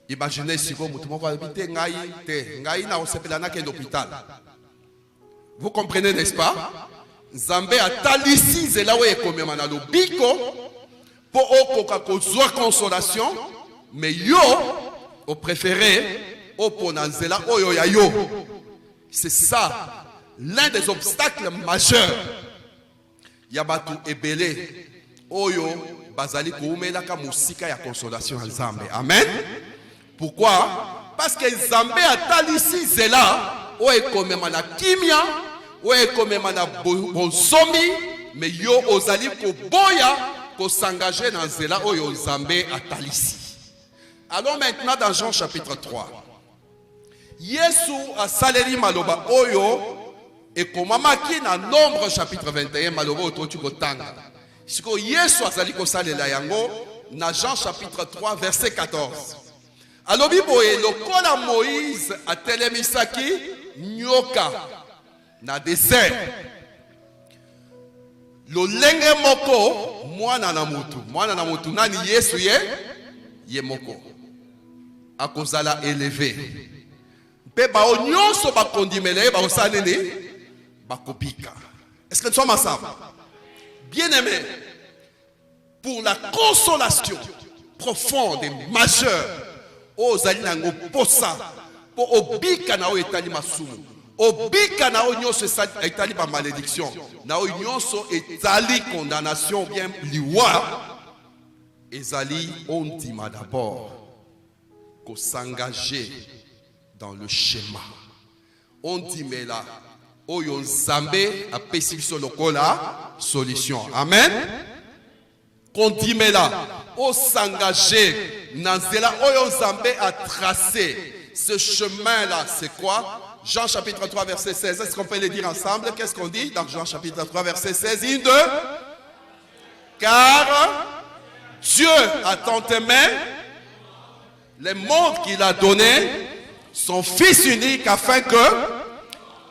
Imaginez siko mutu moko alobi te ngai na osepela nakende hôpital. Vous comprenez, n'est-ce pas? Nzambe atalisi nzela oyo ekomema na lobiko po okoka kozwa consolation, mais yo au préféré opona nzela oyo ya yo. C'est ça l'un des obstacles majeurs. Yabatu ebele oyo bazali koumelaka musika ya consolation ya Nzambe. Amen. Pourquoi? Parce que Nzambe atalisi nzela oyo ekomema na kimia, oyo ekomema na bonsomi, mais yo ozali koboya ko s'engager dans nzela oyo Nzambe atalisi. Allons maintenant dans Jean chapitre 3. Yesu asaleli maloba oyo ekomamaki na Nombre chapitre 21 maloba otoki kotanga. Siko Yesu azali kosalela yango na Jean chapitre 3 verset 14. Alobi boye lokola Moïse atelemisaki nyoka na désert, lolenge moko mwana na mutu nani Yesu ye moko akozala élevé. Pe ba nyonso bakondimele ba osanene bakopika. Est-ce que nous sommes ensemble? Bien-aimés, pour la consolation profonde et majeure, ozali nango posa po obika na o etali masumu, obika na o nyonso etali ba malédiction, na o nyonso etali condamnation bien liwa, ezali ondima d'abord ko s'engager dans le schéma. On dit mais là, oyo Nzambe apesi biso lokola solution. Amen. On dit mais là, on s'engager dans cela oyo Nzambe a tracé. Ce chemin là, c'est quoi? Jean chapitre 3 verset 16. Est-ce qu'on peut le dire ensemble? Qu'est-ce qu'on dit dans Jean chapitre 3 verset 16? Car Dieu a tant aimé le monde qu'il a donné son Fils unique, afin que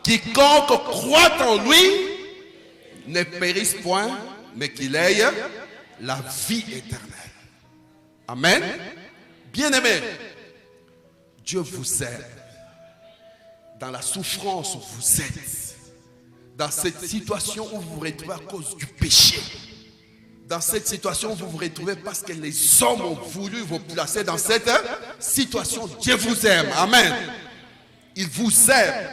quiconque croit en lui ne périsse point, mais qu'il ait la vie éternelle. Amen. Bien-aimés, Dieu vous aime. Dans la souffrance où vous êtes, dans cette situation où vous vous retrouvez à cause du péché, dans cette situation où vous vous retrouvez parce que les hommes ont voulu vous placer dans cette situation, Dieu vous aime. Amen. Il vous aime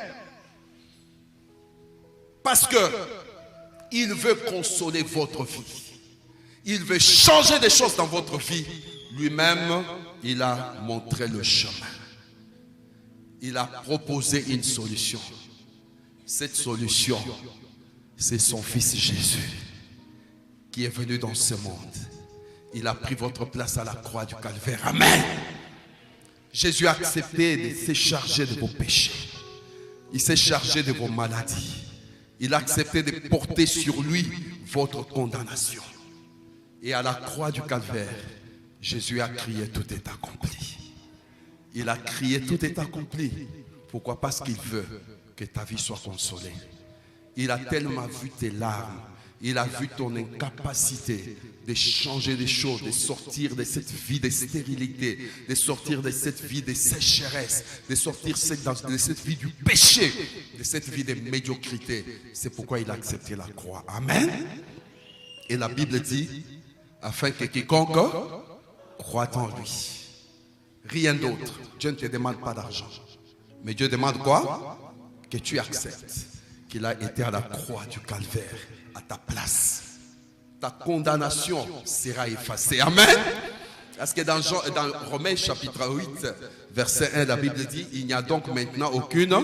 parce que il veut consoler votre vie. Il veut changer des choses dans votre vie. Lui-même, il a montré le chemin. Il a proposé une solution. Cette solution, c'est son Fils Jésus qui est venu dans ce monde. Il a pris votre place à la croix du Calvaire. Amen. Jésus a accepté de se charger de vos péchés. Il s'est chargé de vos maladies. Il a accepté de porter sur lui votre condamnation. Et à la croix du Calvaire, Jésus a crié, tout est accompli. Il a crié, tout est accompli. Pourquoi? Parce qu'il veut que ta vie soit consolée. Il a tellement vu tes larmes. Il a vu ton incapacité de changer des choses, de sortir de cette vie de stérilité, de sortir de cette vie de sécheresse, de sortir de cette vie du péché, de cette vie de médiocrité. C'est pourquoi il a accepté la croix. Amen. Et la Bible dit, afin que quiconque croit en lui. Rien d'autre. Dieu ne te demande pas d'argent. Mais Dieu demande quoi? Que tu acceptes qu'il a été à la croix du Calvaire à ta place. Ta condamnation sera effacée. Amen. Parce que dans Romains chapitre 8, verset 1, la Bible dit, il n'y a donc maintenant aucune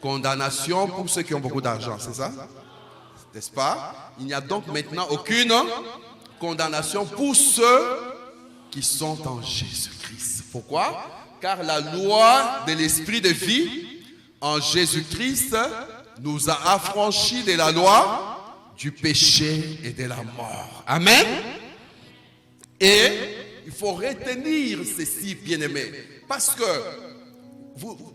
condamnation pour ceux qui ont beaucoup d'argent. C'est ça? N'est-ce pas? Il n'y a donc maintenant aucune condamnation pour ceux qui sont en Jésus-Christ. Pourquoi? Car la loi de l'esprit de vie en Jésus-Christ nous a affranchis de la loi du péché et de la mort. Amen. Et il faut retenir ceci, bien-aimés, parce que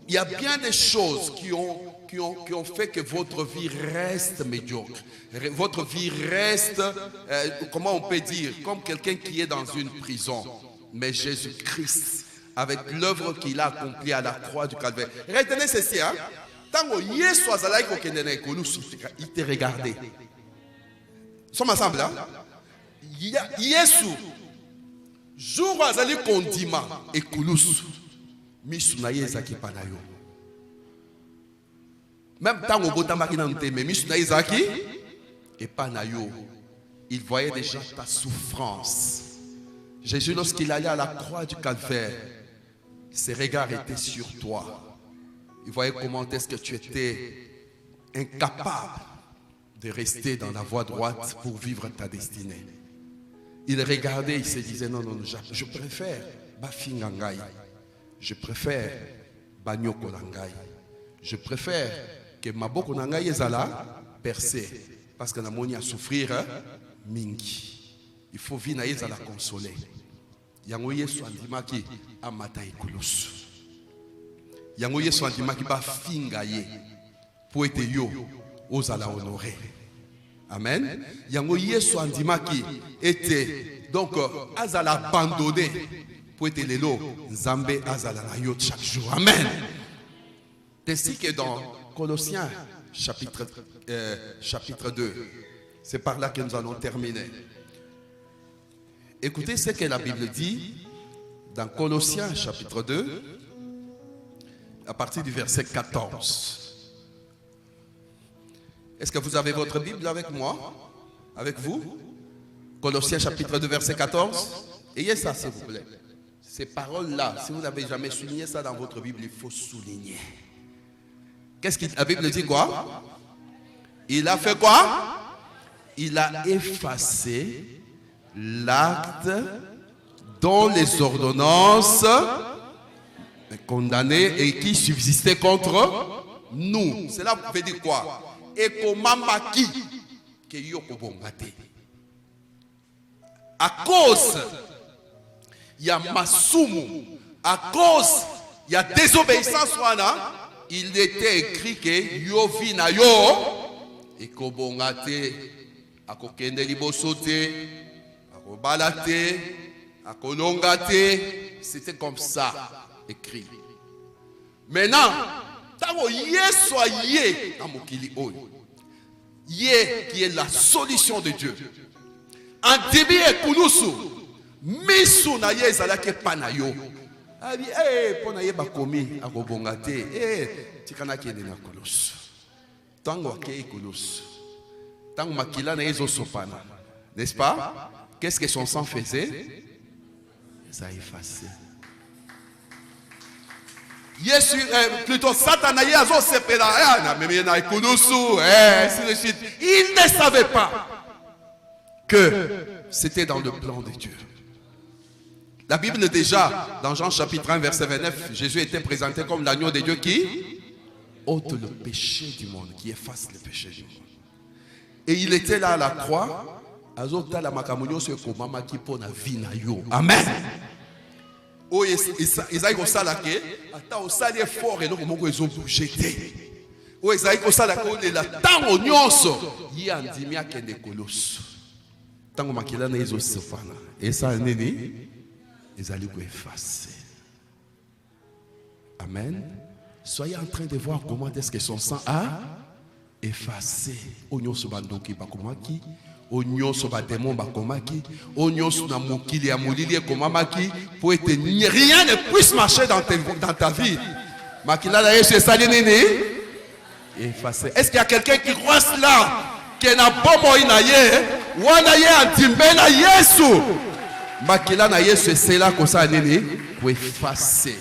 il y a bien des choses qui ont ont fait que votre vie reste médiocre. Votre vie reste, comment on peut dire, comme quelqu'un qui est dans une prison. Mais Jésus-Christ, avec l'œuvre qu'il a accomplie à la croix du Calvaire. Retenez ceci, hein. Tant que Yesu azalaki kokende na ekolusu, il te regardait. Nous sommes ensemble, hein? Yesu, jour azali kondima ekolusu, misu na ye ezaki pa na yo. Même tant que botamaki na nteme, misu na ye ezaki et pas na yo. Il voyait déjà ta souffrance. Jésus, lorsqu'il allait à la croix du Calvaire, ses regards étaient sur toi. Il voyait comment est-ce que tu étais incapable de rester dans la voie droite pour vivre ta destinée. Il regardait, il se disait, non, je préfère Bafingangai. Je préfère Banyoko Langai. Je préfère que Maboko Nangai ezala percé. Parce que namoni a souffrir mingi. Il faut vivre ezala consoler. Yango Yesu andimaki amata ekulusu. Yango Yesu andimaki ba finga ye pour être yo ozala honoré. Amen. Yango Yesu andimaki était donc azala abandonné pour être lelo Nzambe azala na yo chaque jour. Amen. Ainsi que dans Colossiens chapitre 2, c'est par là que nous allons terminer. Écoutez ce que la Bible dit dans Colossiens chapitre 2, à partir du verset 14. Est-ce que vous avez votre Bible avec moi? Avec vous? Colossiens chapitre 2, verset 14. Ayez ça, s'il vous plaît. Ces paroles-là, si vous n'avez jamais souligné ça dans votre Bible, il faut souligner. Qu'est-ce que la Bible dit quoi? Il a fait quoi? Il a effacé l'acte dont les ordonnances condamnées et qui subsistaient contre nous. Cela veut dire quoi? Et komamaki que yoko bongate. À cause il y a masumu, à cause il y a désobéissance wana, il était écrit que yovi na yo et kobongate akokende libosote akobalate akolongate, c'était comme ça écrit. Maintenant tango Yesu aye na mokili oyo, ye qui est la solution de Dieu. Andibi ekulusu misu na ye ezalaki pa na yo. Abi pona ye bakomi akobonga te tikana kende na kulusu. Tango ake kulusu. Tango makila na yezo sopana. N'est-ce pas? Qu'est-ce que son sang faisait? Ça effacé. Yesu, plutôt Satan azo sepela na meme na kulusu c'est le suite. Il ne savait pas que c'était dans le plan de Dieu. La Bible déjà, dans Jean chapitre 1 verset 29, Jésus était présenté comme l'agneau de Dieu qui ôte le péché du monde, qui efface le péché du monde. Et il était là à la croix, azota la makamunyo se komama ki pona vie na yo. Amen. O ezai ko sala ke ata o sali effort et donc moko ezo bouger te. O ezai ko sala ko le la tango nyonso yi andimi akende koloso. Tango makila na ezo sefana. Et ça nini ezali ko effacer. Amen. Soyez en train de voir comment est-ce que son sang a effacé. Onyoso bandoki bakomaki, onyoso bademon bakomaki, onyoso na mokili ya molili ekomamaki, pour être rien ne puisse marcher dans ta vie. Makila la Yesu esali nini? Effacé. Est-ce qu'il y a quelqu'un qui croit cela? Que na bomo inaye, wana ye antimbe na Yesu. Makila na Yesu c'est là comme ça nini? Pour effacer.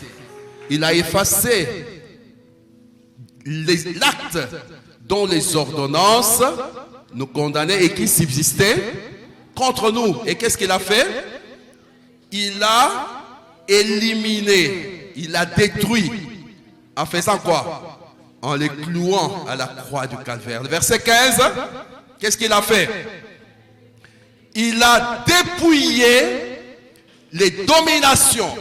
Il a effacé l'acte dont les ordonnances nous condamnaient et qui subsistaient contre nous. Et qu'est-ce qu'il a fait? Il a éliminé, il a détruit. En faisant quoi? En les clouant à la croix du Calvaire. Le verset 15, qu'est-ce qu'il a fait? Il a dépouillé les dominations,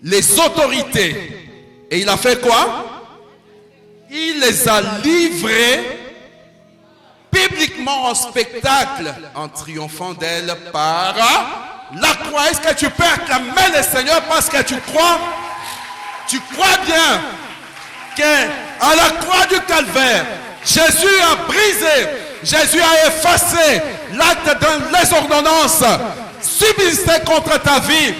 les autorités. Et il a fait quoi? il les a livrés publiquement en spectacle, en triomphant d'elle par la croix. Est-ce que tu peux acclamer le Seigneur parce que tu crois? Tu crois bien qu'à la croix du Calvaire, Jésus a brisé, Jésus a effacé l'acte de les ordonnances subsistait contre ta vie.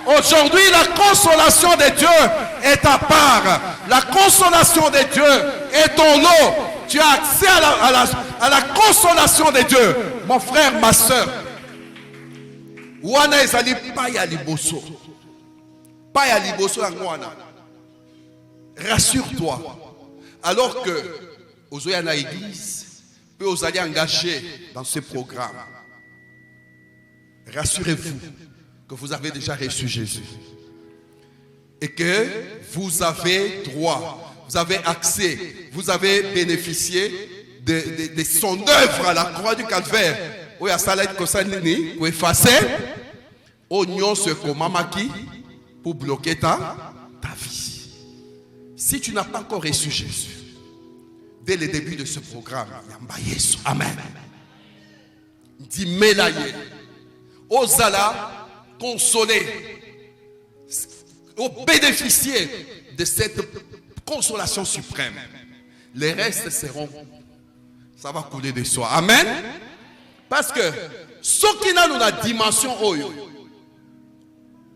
Aujourd'hui, la consolation de Dieu est ta part. La consolation de Dieu est ton lot. Tu as accès à la consolation de Dieu. Mon frère, ma soeur. Wana ezali pa ya liboso. Pa ya liboso ya ngwana. Rassure-toi. Alors que ozoya na église, peut vous allez engager dans ce programme. Rassurez-vous que vous avez déjà reçu Jésus. Et que vous avez droit, vous avez accès, vous avez bénéficié de son œuvre à la croix du Calvaire. Où il y a ça là pour effacer. Oignon se komamaki pour bloquer ta vie. Si tu n'as pas encore reçu Jésus, dès le début de ce programme, amen. Dimelaye, Ozala, consoler, bénéficier de cette consolation suprême. Les restes seront, ça va couler de soi. Amen. Parce que ce qui n'a la dimension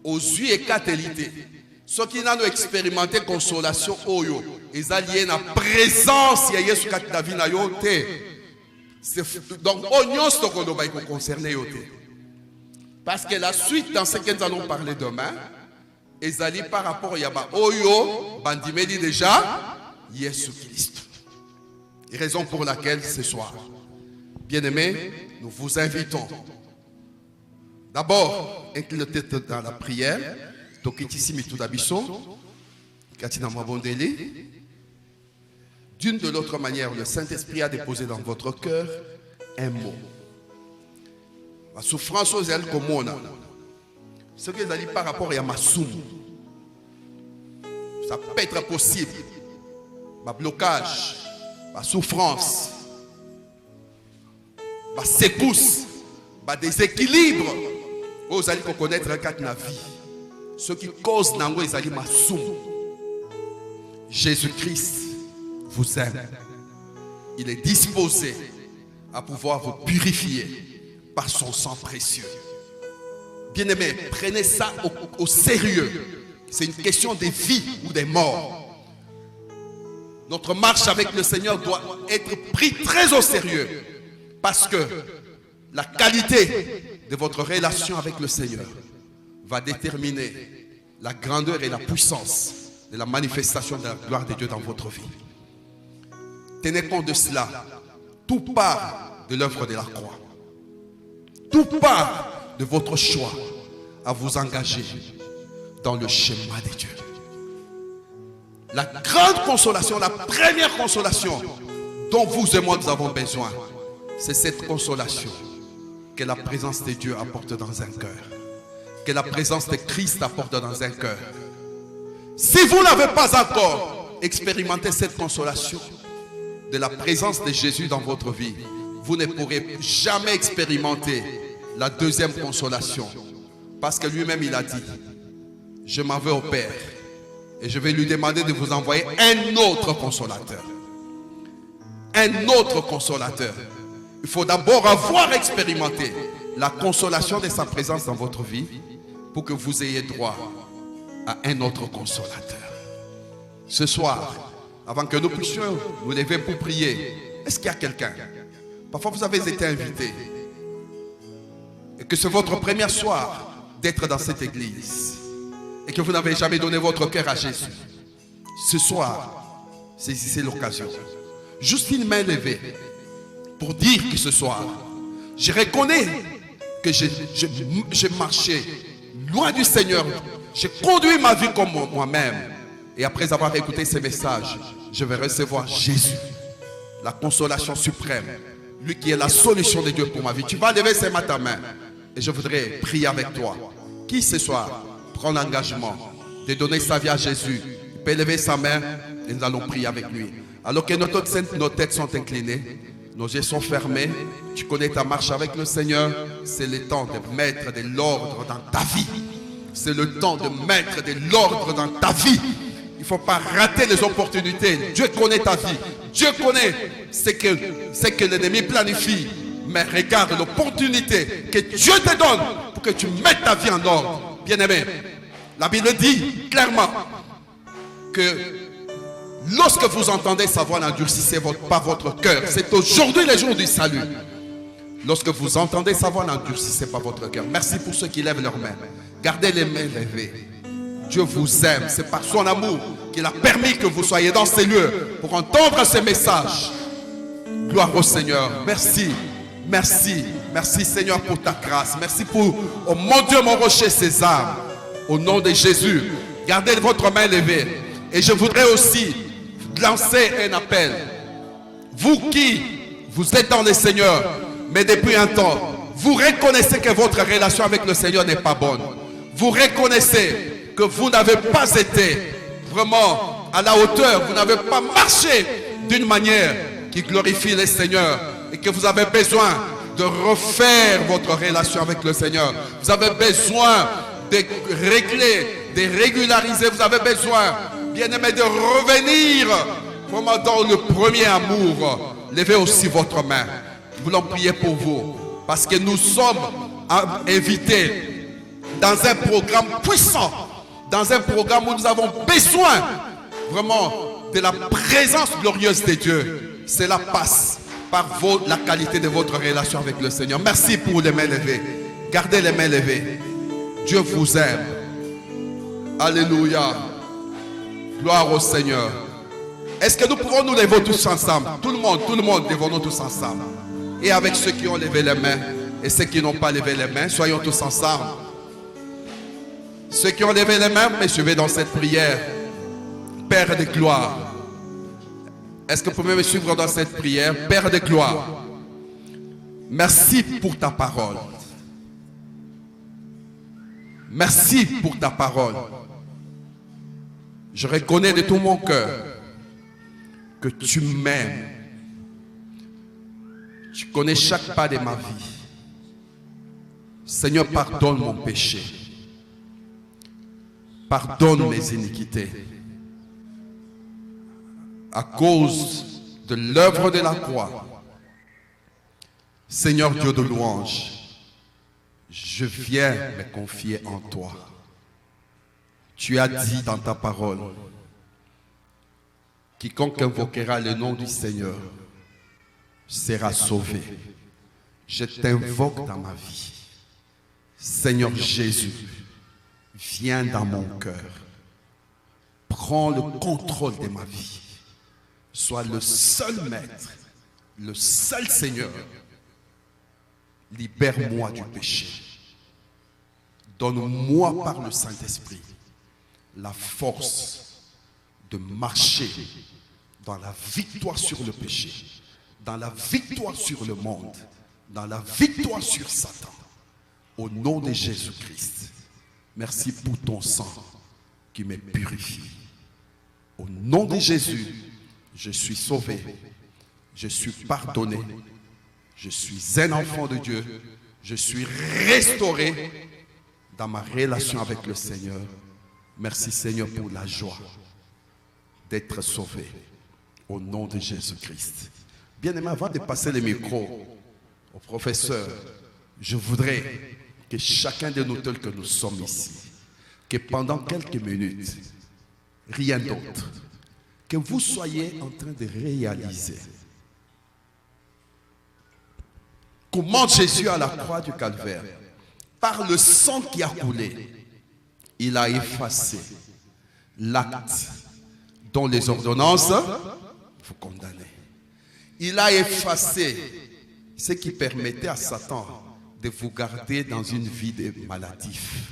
aux yeux et catélité, ce qui n'a expérimenté consolation oyo, ils alliés la présence ya Yesu kat la vie na yote. Donc oignon ce qu'on va concerner yote. Parce que la suite dans ce que nous allons parler demain, ils alliés par rapport à yaba oyo bandimeli déjà Yesu Christ. Raison pour laquelle ce soir, bien-aimés, nous vous invitons d'abord inclinez la tête dans la prière. D'une de l'autre manière, le Saint-Esprit a déposé dans votre cœur un mot. La souffrance aux ailes comme on a. Ce que vous allez par rapport à ma soum. Ça peut être possible. Ma blocage, ma souffrance, ma secousse, ma déséquilibre. Vous allez connaître un cas de la vie. Ce qui cause nango ezali masum. Jésus-Christ vous aime. Il est disposé à pouvoir vous purifier par son sang précieux. Bien-aimés, prenez ça au sérieux. C'est une question de vie ou de mort. Notre marche avec le Seigneur doit être prise très au sérieux. Parce que la qualité de votre relation avec le Seigneur va déterminer la grandeur et la puissance de la manifestation de la gloire de Dieu dans votre vie. Tenez compte de cela. Tout part de l'œuvre de la croix. Tout part de votre choix à vous engager dans le chemin de Dieu. La grande consolation, la première consolation dont vous et moi nous avons besoin, c'est cette consolation que la présence de Dieu apporte dans un cœur. Que la présence de Christ apporte dans un cœur. Si vous n'avez pas encore expérimenté cette consolation de la présence de Jésus dans votre vie, vous ne pourrez jamais expérimenter la deuxième consolation. Parce que lui-même il a dit, je m'en vais au Père et je vais lui demander de vous envoyer un autre consolateur. Un autre consolateur. Il faut d'abord avoir expérimenté la consolation de sa présence dans votre vie pour que vous ayez droit à un autre consolateur. Ce soir, avant que nous puissions nous lever pour prier, est-ce qu'il y a quelqu'un? Parfois vous avez été invité et que c'est votre premier soir d'être dans cette église et que vous n'avez jamais donné votre cœur à Jésus. Ce soir, saisissez l'occasion. Juste une main levée pour dire que ce soir, je reconnais que j'ai marché loin du Seigneur. J'ai conduit ma vie comme moi-même. Et après avoir écouté ces messages, je vais recevoir Jésus, la consolation suprême, lui qui est la solution de Dieu pour ma vie. Tu vas lever ce matin ta main et je voudrais prier avec toi. Qui ce soir prend l'engagement de donner sa vie à Jésus, il peut lever sa main et nous allons prier avec lui. Alors que nos têtes sont inclinées, nos yeux sont fermés, tu connais ta marche avec le Seigneur, c'est le temps de mettre de l'ordre dans ta vie. C'est le temps de mettre de l'ordre dans ta vie. Il ne faut pas rater les opportunités. Dieu connaît ta vie. Dieu connaît ce que l'ennemi planifie. Mais regarde l'opportunité que Dieu te donne pour que tu mettes ta vie en ordre. Bien-aimé, la Bible dit clairement que lorsque vous entendez sa voix, n'endurcissez pas votre cœur. C'est aujourd'hui le jour du salut. Lorsque vous entendez sa voix, n'endurcissez pas votre cœur. Merci pour ceux qui lèvent leurs mains. Gardez les mains levées. Dieu vous aime. C'est par son amour qu'il a permis que vous soyez dans ces lieux pour entendre ce message. Gloire au Seigneur. Merci. Merci. Merci Seigneur pour ta grâce. Merci pour, oh mon Dieu, mon rocher César. Au nom de Jésus, gardez votre main levée. Et je voudrais aussi lancer un appel. Vous qui, vous êtes dans le Seigneur, mais depuis un temps, vous reconnaissez que votre relation avec le Seigneur n'est pas bonne. Vous reconnaissez que vous n'avez pas été vraiment à la hauteur. Vous n'avez pas marché d'une manière qui glorifie le Seigneur. Et que vous avez besoin de refaire votre relation avec le Seigneur. Vous avez besoin de régler, de régulariser. Vous avez besoin, bien-aimé, de revenir vraiment dans le premier amour. Levez aussi votre main. Nous voulons prier pour vous. Parce que nous sommes invités dans un programme puissant. Dans un programme où nous avons besoin vraiment de la présence glorieuse de Dieu. Cela passe par la qualité de votre relation avec le Seigneur. Merci pour les mains levées. Gardez les mains levées. Dieu vous aime. Alléluia. Gloire au Seigneur. Est-ce que nous pouvons nous lever tous ensemble? Tout le monde, levons-nous tous ensemble. Et avec ceux qui ont levé les mains et ceux qui n'ont pas levé les mains, soyons tous ensemble. Ceux qui ont levé les mains, me suivez dans cette prière. Père de gloire. Est-ce que vous pouvez me suivre dans cette prière? Père de gloire, merci pour ta parole. Merci pour ta parole. Je reconnais de tout mon cœur que tu m'aimes. Tu connais chaque pas de ma vie. Seigneur, pardonne mon péché. Pardonne mes iniquités. À cause de l'œuvre de la croix, Seigneur Dieu de louange, je viens me confier en toi. Tu as dit dans ta parole, quiconque invoquera le nom du Seigneur sera sauvé. Je t'invoque dans ma vie. Seigneur Jésus, viens dans mon cœur. Prends le contrôle de ma vie. Sois le seul maître, le seul Seigneur. Libère-moi du péché. Donne-moi par le Saint-Esprit la force de marcher dans la victoire sur le péché, dans la victoire sur le monde, dans la victoire sur Satan. Au nom de Jésus-Christ, merci pour ton sang qui me purifie. Au nom de Jésus, je suis sauvé, je suis pardonné, je suis un enfant de Dieu, je suis restauré dans ma relation avec le Seigneur. Merci Seigneur pour la joie d'être sauvé au nom de Jésus-Christ. Bien-aimé, avant de passer le micro au professeur, je voudrais que chacun de nous tels que nous sommes ici, que pendant quelques minutes, rien d'autre, que vous soyez en train de réaliser comment Jésus à la croix du Calvaire, par le sang qui a coulé, il a effacé l'acte dont les ordonnances vous condamnez. Il a effacé ce qui permettait à Satan de vous garder dans une vie de maladif.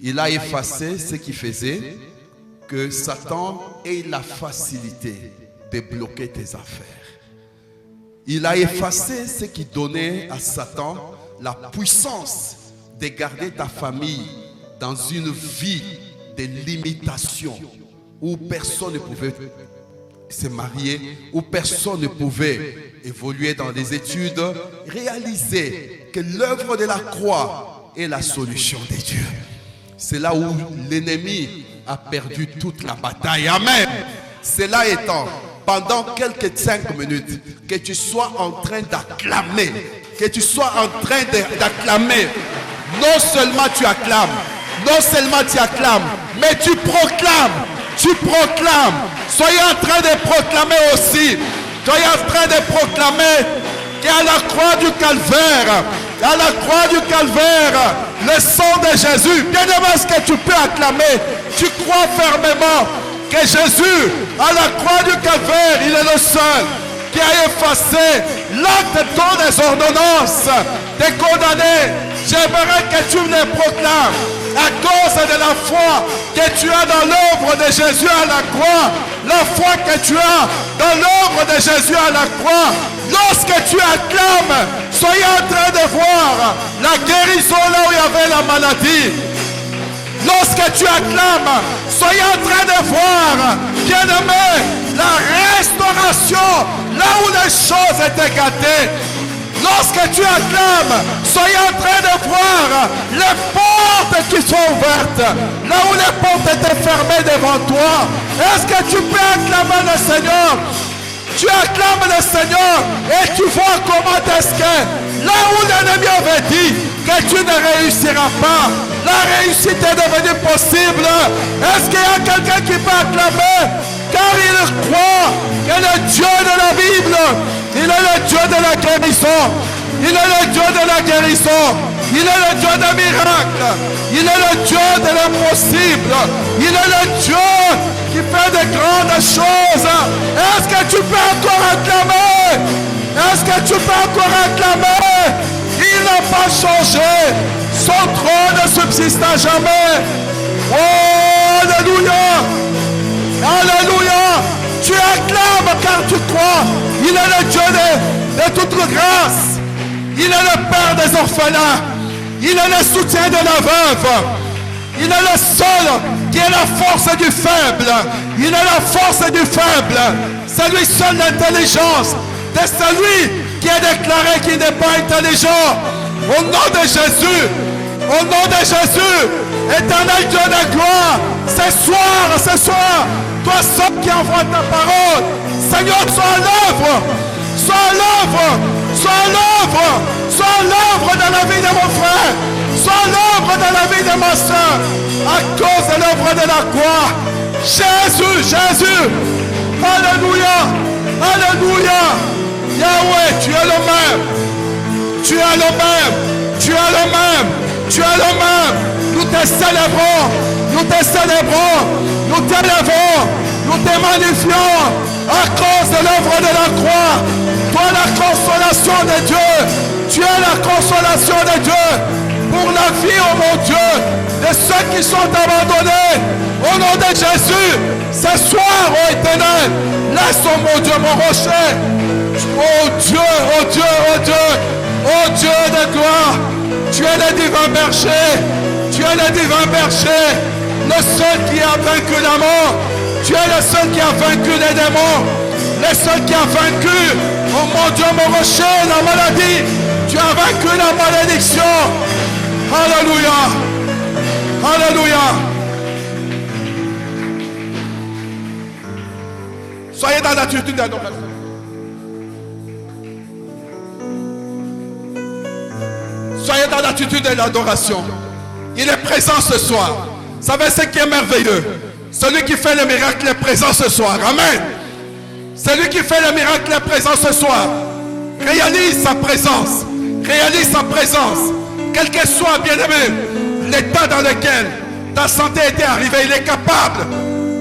Il a effacé ce qui faisait que Satan ait la facilité de bloquer tes affaires. Il a effacé ce qui donnait à Satan la puissance de garder ta famille dans une vie des limitations où personne ne pouvait se marier, où personne ne pouvait évoluer dans les études, réaliser que l'œuvre de la croix est la solution de Dieu. C'est là où l'ennemi a perdu toute la bataille. Amen. Cela étant, pendant quelques 5 minutes, que tu sois en train d'acclamer, que tu sois en train d'acclamer, non seulement tu acclames, mais tu proclames. Soyez en train de proclamer aussi. Soyez en train de proclamer qu'à la croix du calvaire, le sang de Jésus, bien aimé, est-ce que tu peux acclamer? Tu crois fermement que Jésus, à la croix du calvaire, il est le seul qui a effacé l'acte de ton désordonnance, des condamnés. J'aimerais que tu me proclames à cause de la foi que tu as dans l'œuvre de Jésus à la croix, la foi que tu as dans l'œuvre de Jésus à la croix. Lorsque tu acclames, soyez en train de voir la guérison là où il y avait la maladie. Lorsque tu acclames, soyez en train de voir, bien-aimé, la restauration là où les choses étaient gâtées. Lorsque tu acclames, soyez en train de voir les portes qui sont ouvertes, là où les portes étaient fermées devant toi. Est-ce que tu peux acclamer le Seigneur? Tu acclames le Seigneur et tu vois comment est-ce que là où l'ennemi avait dit que tu ne réussiras pas, la réussite est devenue possible. Est-ce qu'il y a quelqu'un qui peut acclamer? Car il croit que le Dieu de la Bible, il est le Dieu de la guérison. Il est le Dieu de la guérison. Il est le Dieu des miracles. Il est le Dieu de l'impossible. Il est le Dieu qui fait de grandes choses. Est-ce que tu peux encore acclamer? Est-ce que tu peux encore acclamer? Il n'a pas changé. Son trône subsiste à jamais. Oh, alléluia. Alléluia. Tu acclames car tu crois. Il est le Dieu de toute grâce. Il est le Père des orphelins. Il est le soutien de la veuve. Il est le seul qui est la force du faible. Il est la force du faible. C'est lui seul l'intelligence. C'est celui qui est déclaré qu'il n'est pas intelligent. Au nom de Jésus. Au nom de Jésus. Éternel Dieu de gloire. Ce soir. Toi seul qui envoie ta parole. Seigneur, sois à l'œuvre. Sois à l'œuvre. Sois à l'œuvre. Sois à l'œuvre dans la vie de mon frère. Sois à l'œuvre dans la vie de ma soeur. À cause de l'œuvre de la croix. Jésus. Alléluia. Alléluia. Yahweh, tu es le même. Tu es le même. Tu es le même. Tu es le même. Nous te célébrons. Nous te célébrons. Nous t'élèvons. Nous te magnifions. À cause de l'œuvre de la croix. Toi la consolation de Dieu. Tu es la consolation de Dieu. Pour la vie, oh mon Dieu, de ceux qui sont abandonnés. Au nom de Jésus. Ce soir, oh éternel. Laisse, oh mon Dieu, mon rocher. Oh Dieu, oh Dieu, oh Dieu. Oh Dieu de gloire. Tu es le divin berger. Tu es le divin berger. Le seul qui a vaincu la mort. Tu es le seul qui a vaincu les démons. Le seul qui a vaincu, oh mon Dieu, mon rocher, la maladie. Tu as vaincu la malédiction. Alléluia. Alléluia. Soyez dans l'attitude d'adoration. Soyez dans l'attitude de l'adoration. Il est présent ce soir. Vous savez ce qui est merveilleux? Celui qui fait le miracle est présent ce soir. Amen. Celui qui fait le miracle est présent ce soir. Réalise sa présence. Réalise sa présence. Quel que soit, bien-aimé, l'état dans lequel ta santé était arrivée, il est capable.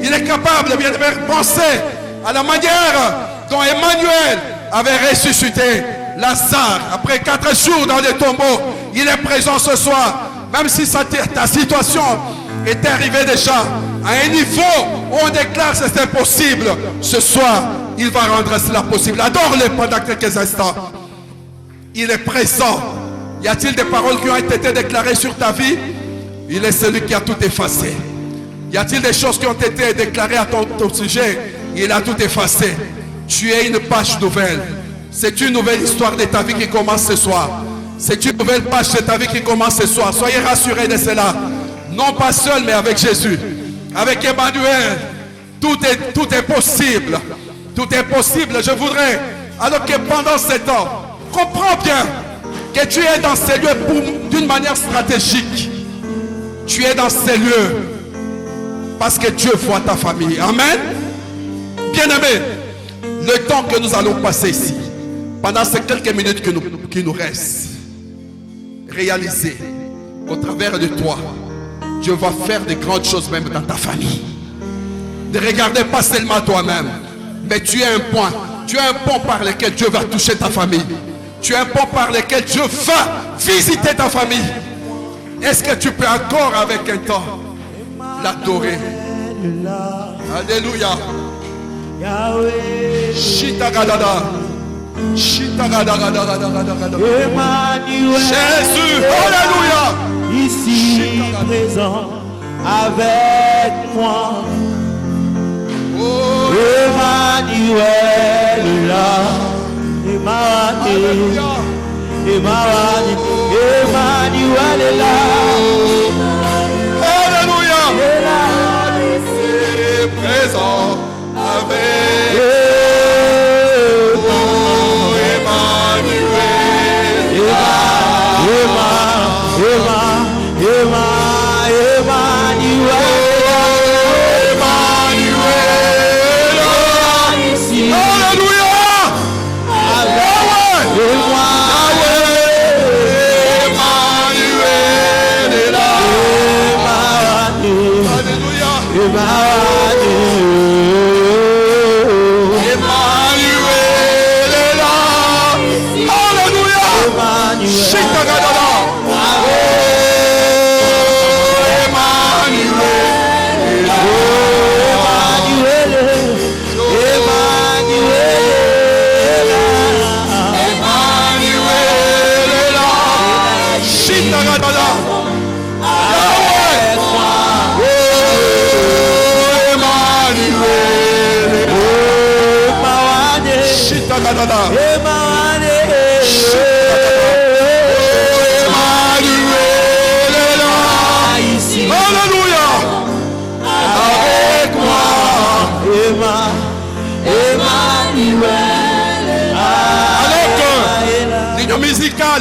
Il est capable, bien-aimé, de penser à la manière dont Emmanuel avait ressuscité Lazare après 4 jours dans le tombeau. Il est présent ce soir. Même si ta situation était arrivée déjà à un niveau où on déclare que c'est impossible, ce soir, il va rendre cela possible. Adore-le pendant quelques instants. Il est présent. Y a-t-il des paroles qui ont été déclarées sur ta vie? Il est celui qui a tout effacé. Y a-t-il des choses qui ont été déclarées à ton sujet? Il a tout effacé. Tu es une page nouvelle. C'est une nouvelle histoire de ta vie qui commence ce soir. C'est une nouvelle page de ta vie qui commence ce soir. Soyez rassurés de cela. Non pas seul, mais avec Jésus. Avec Emmanuel. Tout est possible. Tout est possible. Je voudrais, alors que pendant ce temps, comprends bien que tu es dans ces lieux d'une manière stratégique. Tu es dans ces lieux parce que Dieu voit ta famille. Amen. Bien-aimés, le temps que nous allons passer ici, pendant ces quelques minutes qui nous restent, réalisez qu'au travers de toi, Dieu va faire de grandes choses même dans ta famille. Ne regardez pas seulement toi-même, mais tu es un point. Tu es un pont par lequel Dieu va toucher ta famille. Tu es un pont par lequel Dieu va visiter ta famille. Est-ce que tu peux encore avec un temps l'adorer? Alléluia. Shitagadada. Jésus, alléluia. Ici présent avec moi. Oh, Emmanuel là. Emmanuel. Emmanuel est là. alléluia. est là. Et présent avec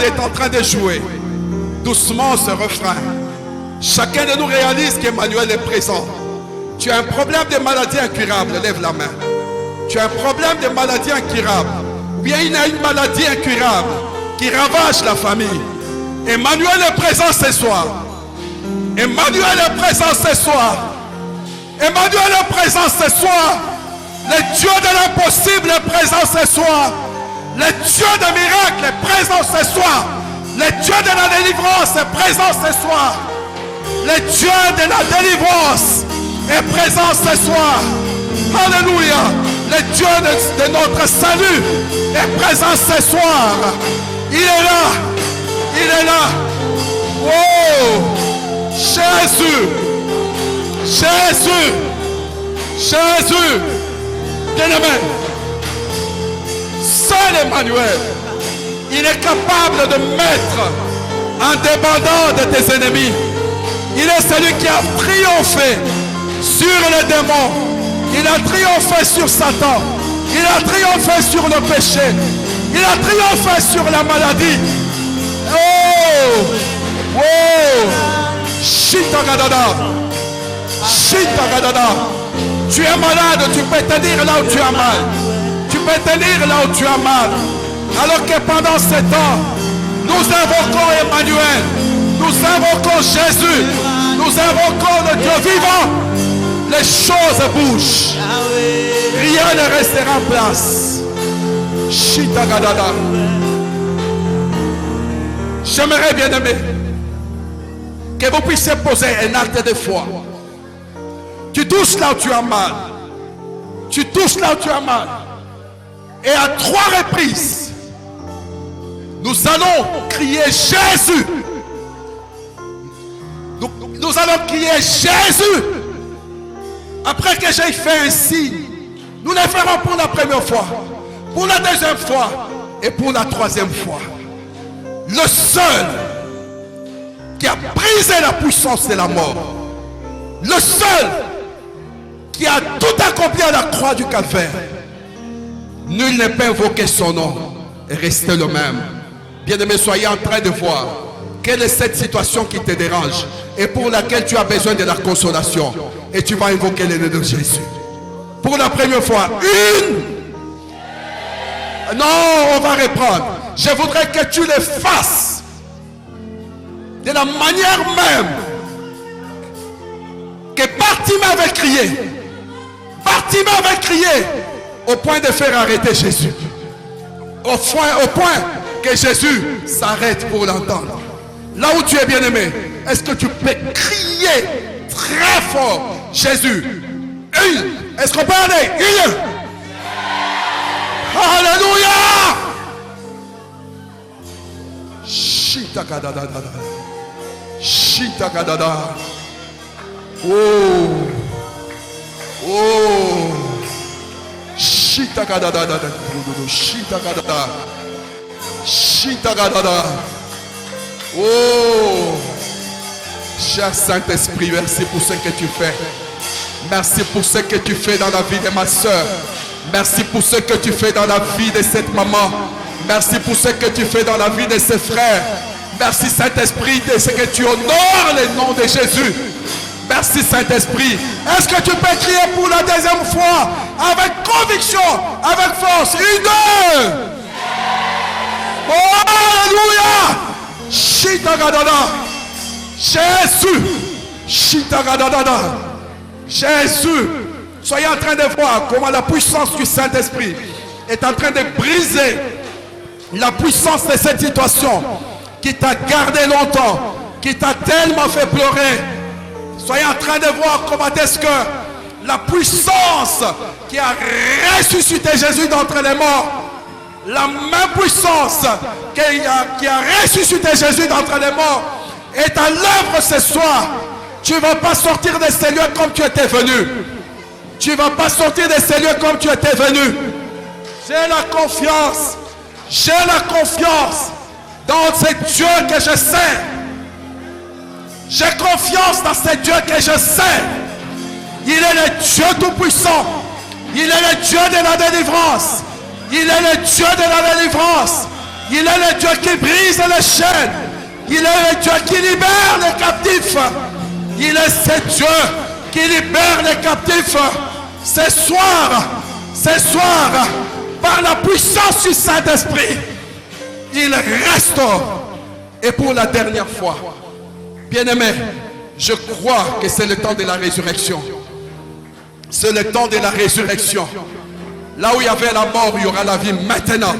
est en train de jouer doucement ce refrain. Chacun de nous réalise qu'Emmanuel est présent. Tu as un problème de maladie incurable, lève la main. Tu as un problème de maladie incurable, ou bien il y a une maladie incurable qui ravage la famille. Emmanuel est présent ce soir. Emmanuel est présent ce soir. Emmanuel est présent ce soir. Le Dieu de l'impossible est présent ce soir. Le Dieu des miracles est présent ce soir. Le Dieu de la délivrance est présent ce soir. Le Dieu de la délivrance est présent ce soir. Alléluia. Le Dieu de notre salut est présent ce soir. Il est là. Il est là. Oh, Jésus. Jésus. Jésus. Bien-aimé. Seul Emmanuel, il est capable de mettre en débandant de tes ennemis. Il est celui qui a triomphé sur les démons. Il a triomphé sur Satan. Il a triomphé sur le péché. Il a triomphé sur la maladie. Oh! Oh! Shitagadada. Shitagadada. Tu es malade, tu peux te dire là où tu as mal. Tu peux te dire là où tu as mal. Alors que pendant ce temps, nous invoquons Emmanuel. Nous invoquons Jésus. Nous invoquons le Dieu vivant. Les choses bougent. Rien ne restera en place. Shitagadada. J'aimerais, bien aimé, que vous puissiez poser un acte de foi. Tu touches là où tu as mal. Tu touches là où tu as mal. Et à 3 reprises, nous allons crier Jésus. Nous allons crier Jésus. Après que j'ai fait un signe, nous le ferons pour la première fois, pour la deuxième fois et pour la troisième fois. Le seul qui a brisé la puissance de la mort, le seul qui a tout accompli à la croix du Calvaire, nul ne peut invoquer son nom et rester le même. Bien-aimé, soyez en train de voir quelle est cette situation qui te dérange et pour laquelle tu as besoin de la consolation. Et tu vas invoquer le nom de Jésus. Pour la première fois, non, on va reprendre. Je voudrais que tu le fasses de la manière même que Bartimée avait crié. Bartimée avait crié au point de faire arrêter Jésus. Au point que Jésus s'arrête pour l'entendre. Là où tu es bien-aimé, est-ce que tu peux crier très fort Jésus? Est-ce qu'on peut aller? Alléluia! Shitakadadada. Shitakadada. Oh. Oh. Shitakadadada. Shitakadada. Shitakadada. Oh. Cher Saint-Esprit, merci pour ce que tu fais. Merci pour ce que tu fais dans la vie de ma soeur. Merci pour ce que tu fais dans la vie de cette maman. Merci pour ce que tu fais dans la vie de ses frères. Merci Saint-Esprit de ce que tu honores le nom de Jésus. Merci Saint-Esprit. Est-ce que tu peux crier pour la deuxième fois avec conviction, avec force? Une, deux. Oh, alléluia. Shitagadada. Jésus. Shitagadada. Jésus. Soyez en train de voir comment la puissance du Saint-Esprit est en train de briser la puissance de cette situation qui t'a gardé longtemps, qui t'a tellement fait pleurer. Soyez en train de voir comment est-ce que la puissance qui a ressuscité Jésus d'entre les morts, la même puissance qui a ressuscité Jésus d'entre les morts est à l'œuvre ce soir. Tu ne vas pas sortir de ces lieux comme tu étais venu. Tu ne vas pas sortir de ces lieux comme tu étais venu. J'ai la confiance. J'ai la confiance dans ce Dieu que je sais. J'ai confiance dans ce Dieu que je sais. Il est le Dieu tout-puissant. Il est le Dieu de la délivrance. Il est le Dieu de la délivrance. Il est le Dieu qui brise les chaînes. Il est le Dieu qui libère les captifs. Il est ce Dieu qui libère les captifs. Ce soir, par la puissance du Saint-Esprit, il restaure. Et pour la dernière fois, bien-aimé, je crois que c'est le temps de la résurrection. C'est le temps de la résurrection. Là où il y avait la mort, il y aura la vie maintenant.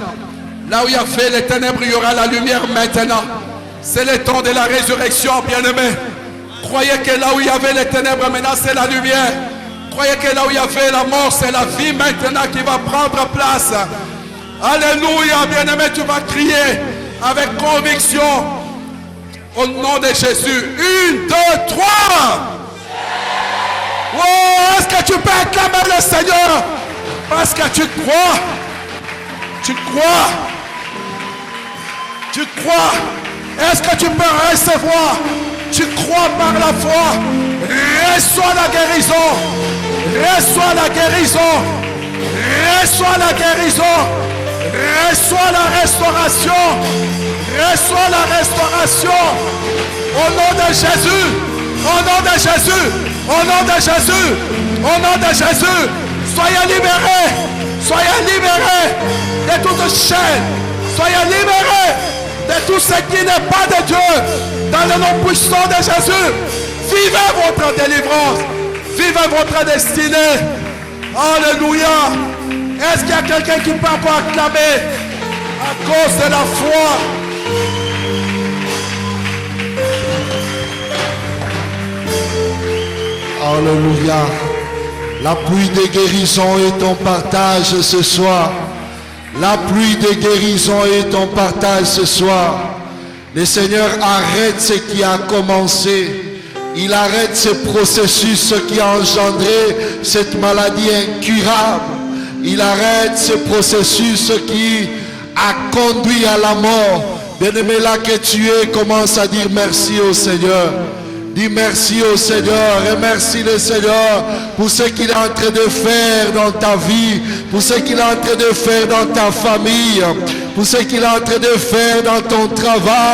Là où il y avait les ténèbres, il y aura la lumière maintenant. C'est le temps de la résurrection, bien-aimé. Croyez que là où il y avait les ténèbres, maintenant c'est la lumière. Croyez que là où il y avait la mort, c'est la vie maintenant qui va prendre place. Alléluia, bien-aimé, tu vas crier avec conviction au nom de Jésus. 1, 2, 3. Oh, est-ce que tu peux acclamer le Seigneur? Parce que tu crois. Tu crois. Tu crois. Est-ce que tu peux recevoir? Tu crois par la foi. Reçois la guérison. Reçois la guérison. Reçois la guérison. Reçois la restauration. Reçois la restauration. Au nom de Jésus. Au nom de Jésus. Au nom de Jésus. Au nom de Jésus. Soyez libérés. Soyez libérés de toute chaîne. Soyez libérés de tout ce qui n'est pas de Dieu. Dans le nom puissant de Jésus. Vivez votre délivrance. Vivez votre destinée. Alléluia. Est-ce qu'il y a quelqu'un qui peut encore acclamer à cause de la foi? Alléluia. La pluie de guérison est ton partage ce soir. La pluie de guérison est ton partage ce soir. Le Seigneur arrête ce qui a commencé. Il arrête ce processus qui a engendré cette maladie incurable. Il arrête ce processus qui a conduit à la mort. Bien-aimé, là que tu es, commence à dire merci au Seigneur. Dis merci au Seigneur, remercie le Seigneur pour ce qu'il est en train de faire dans ta vie, pour ce qu'il est en train de faire dans ta famille, pour ce qu'il est en train de faire dans ton travail.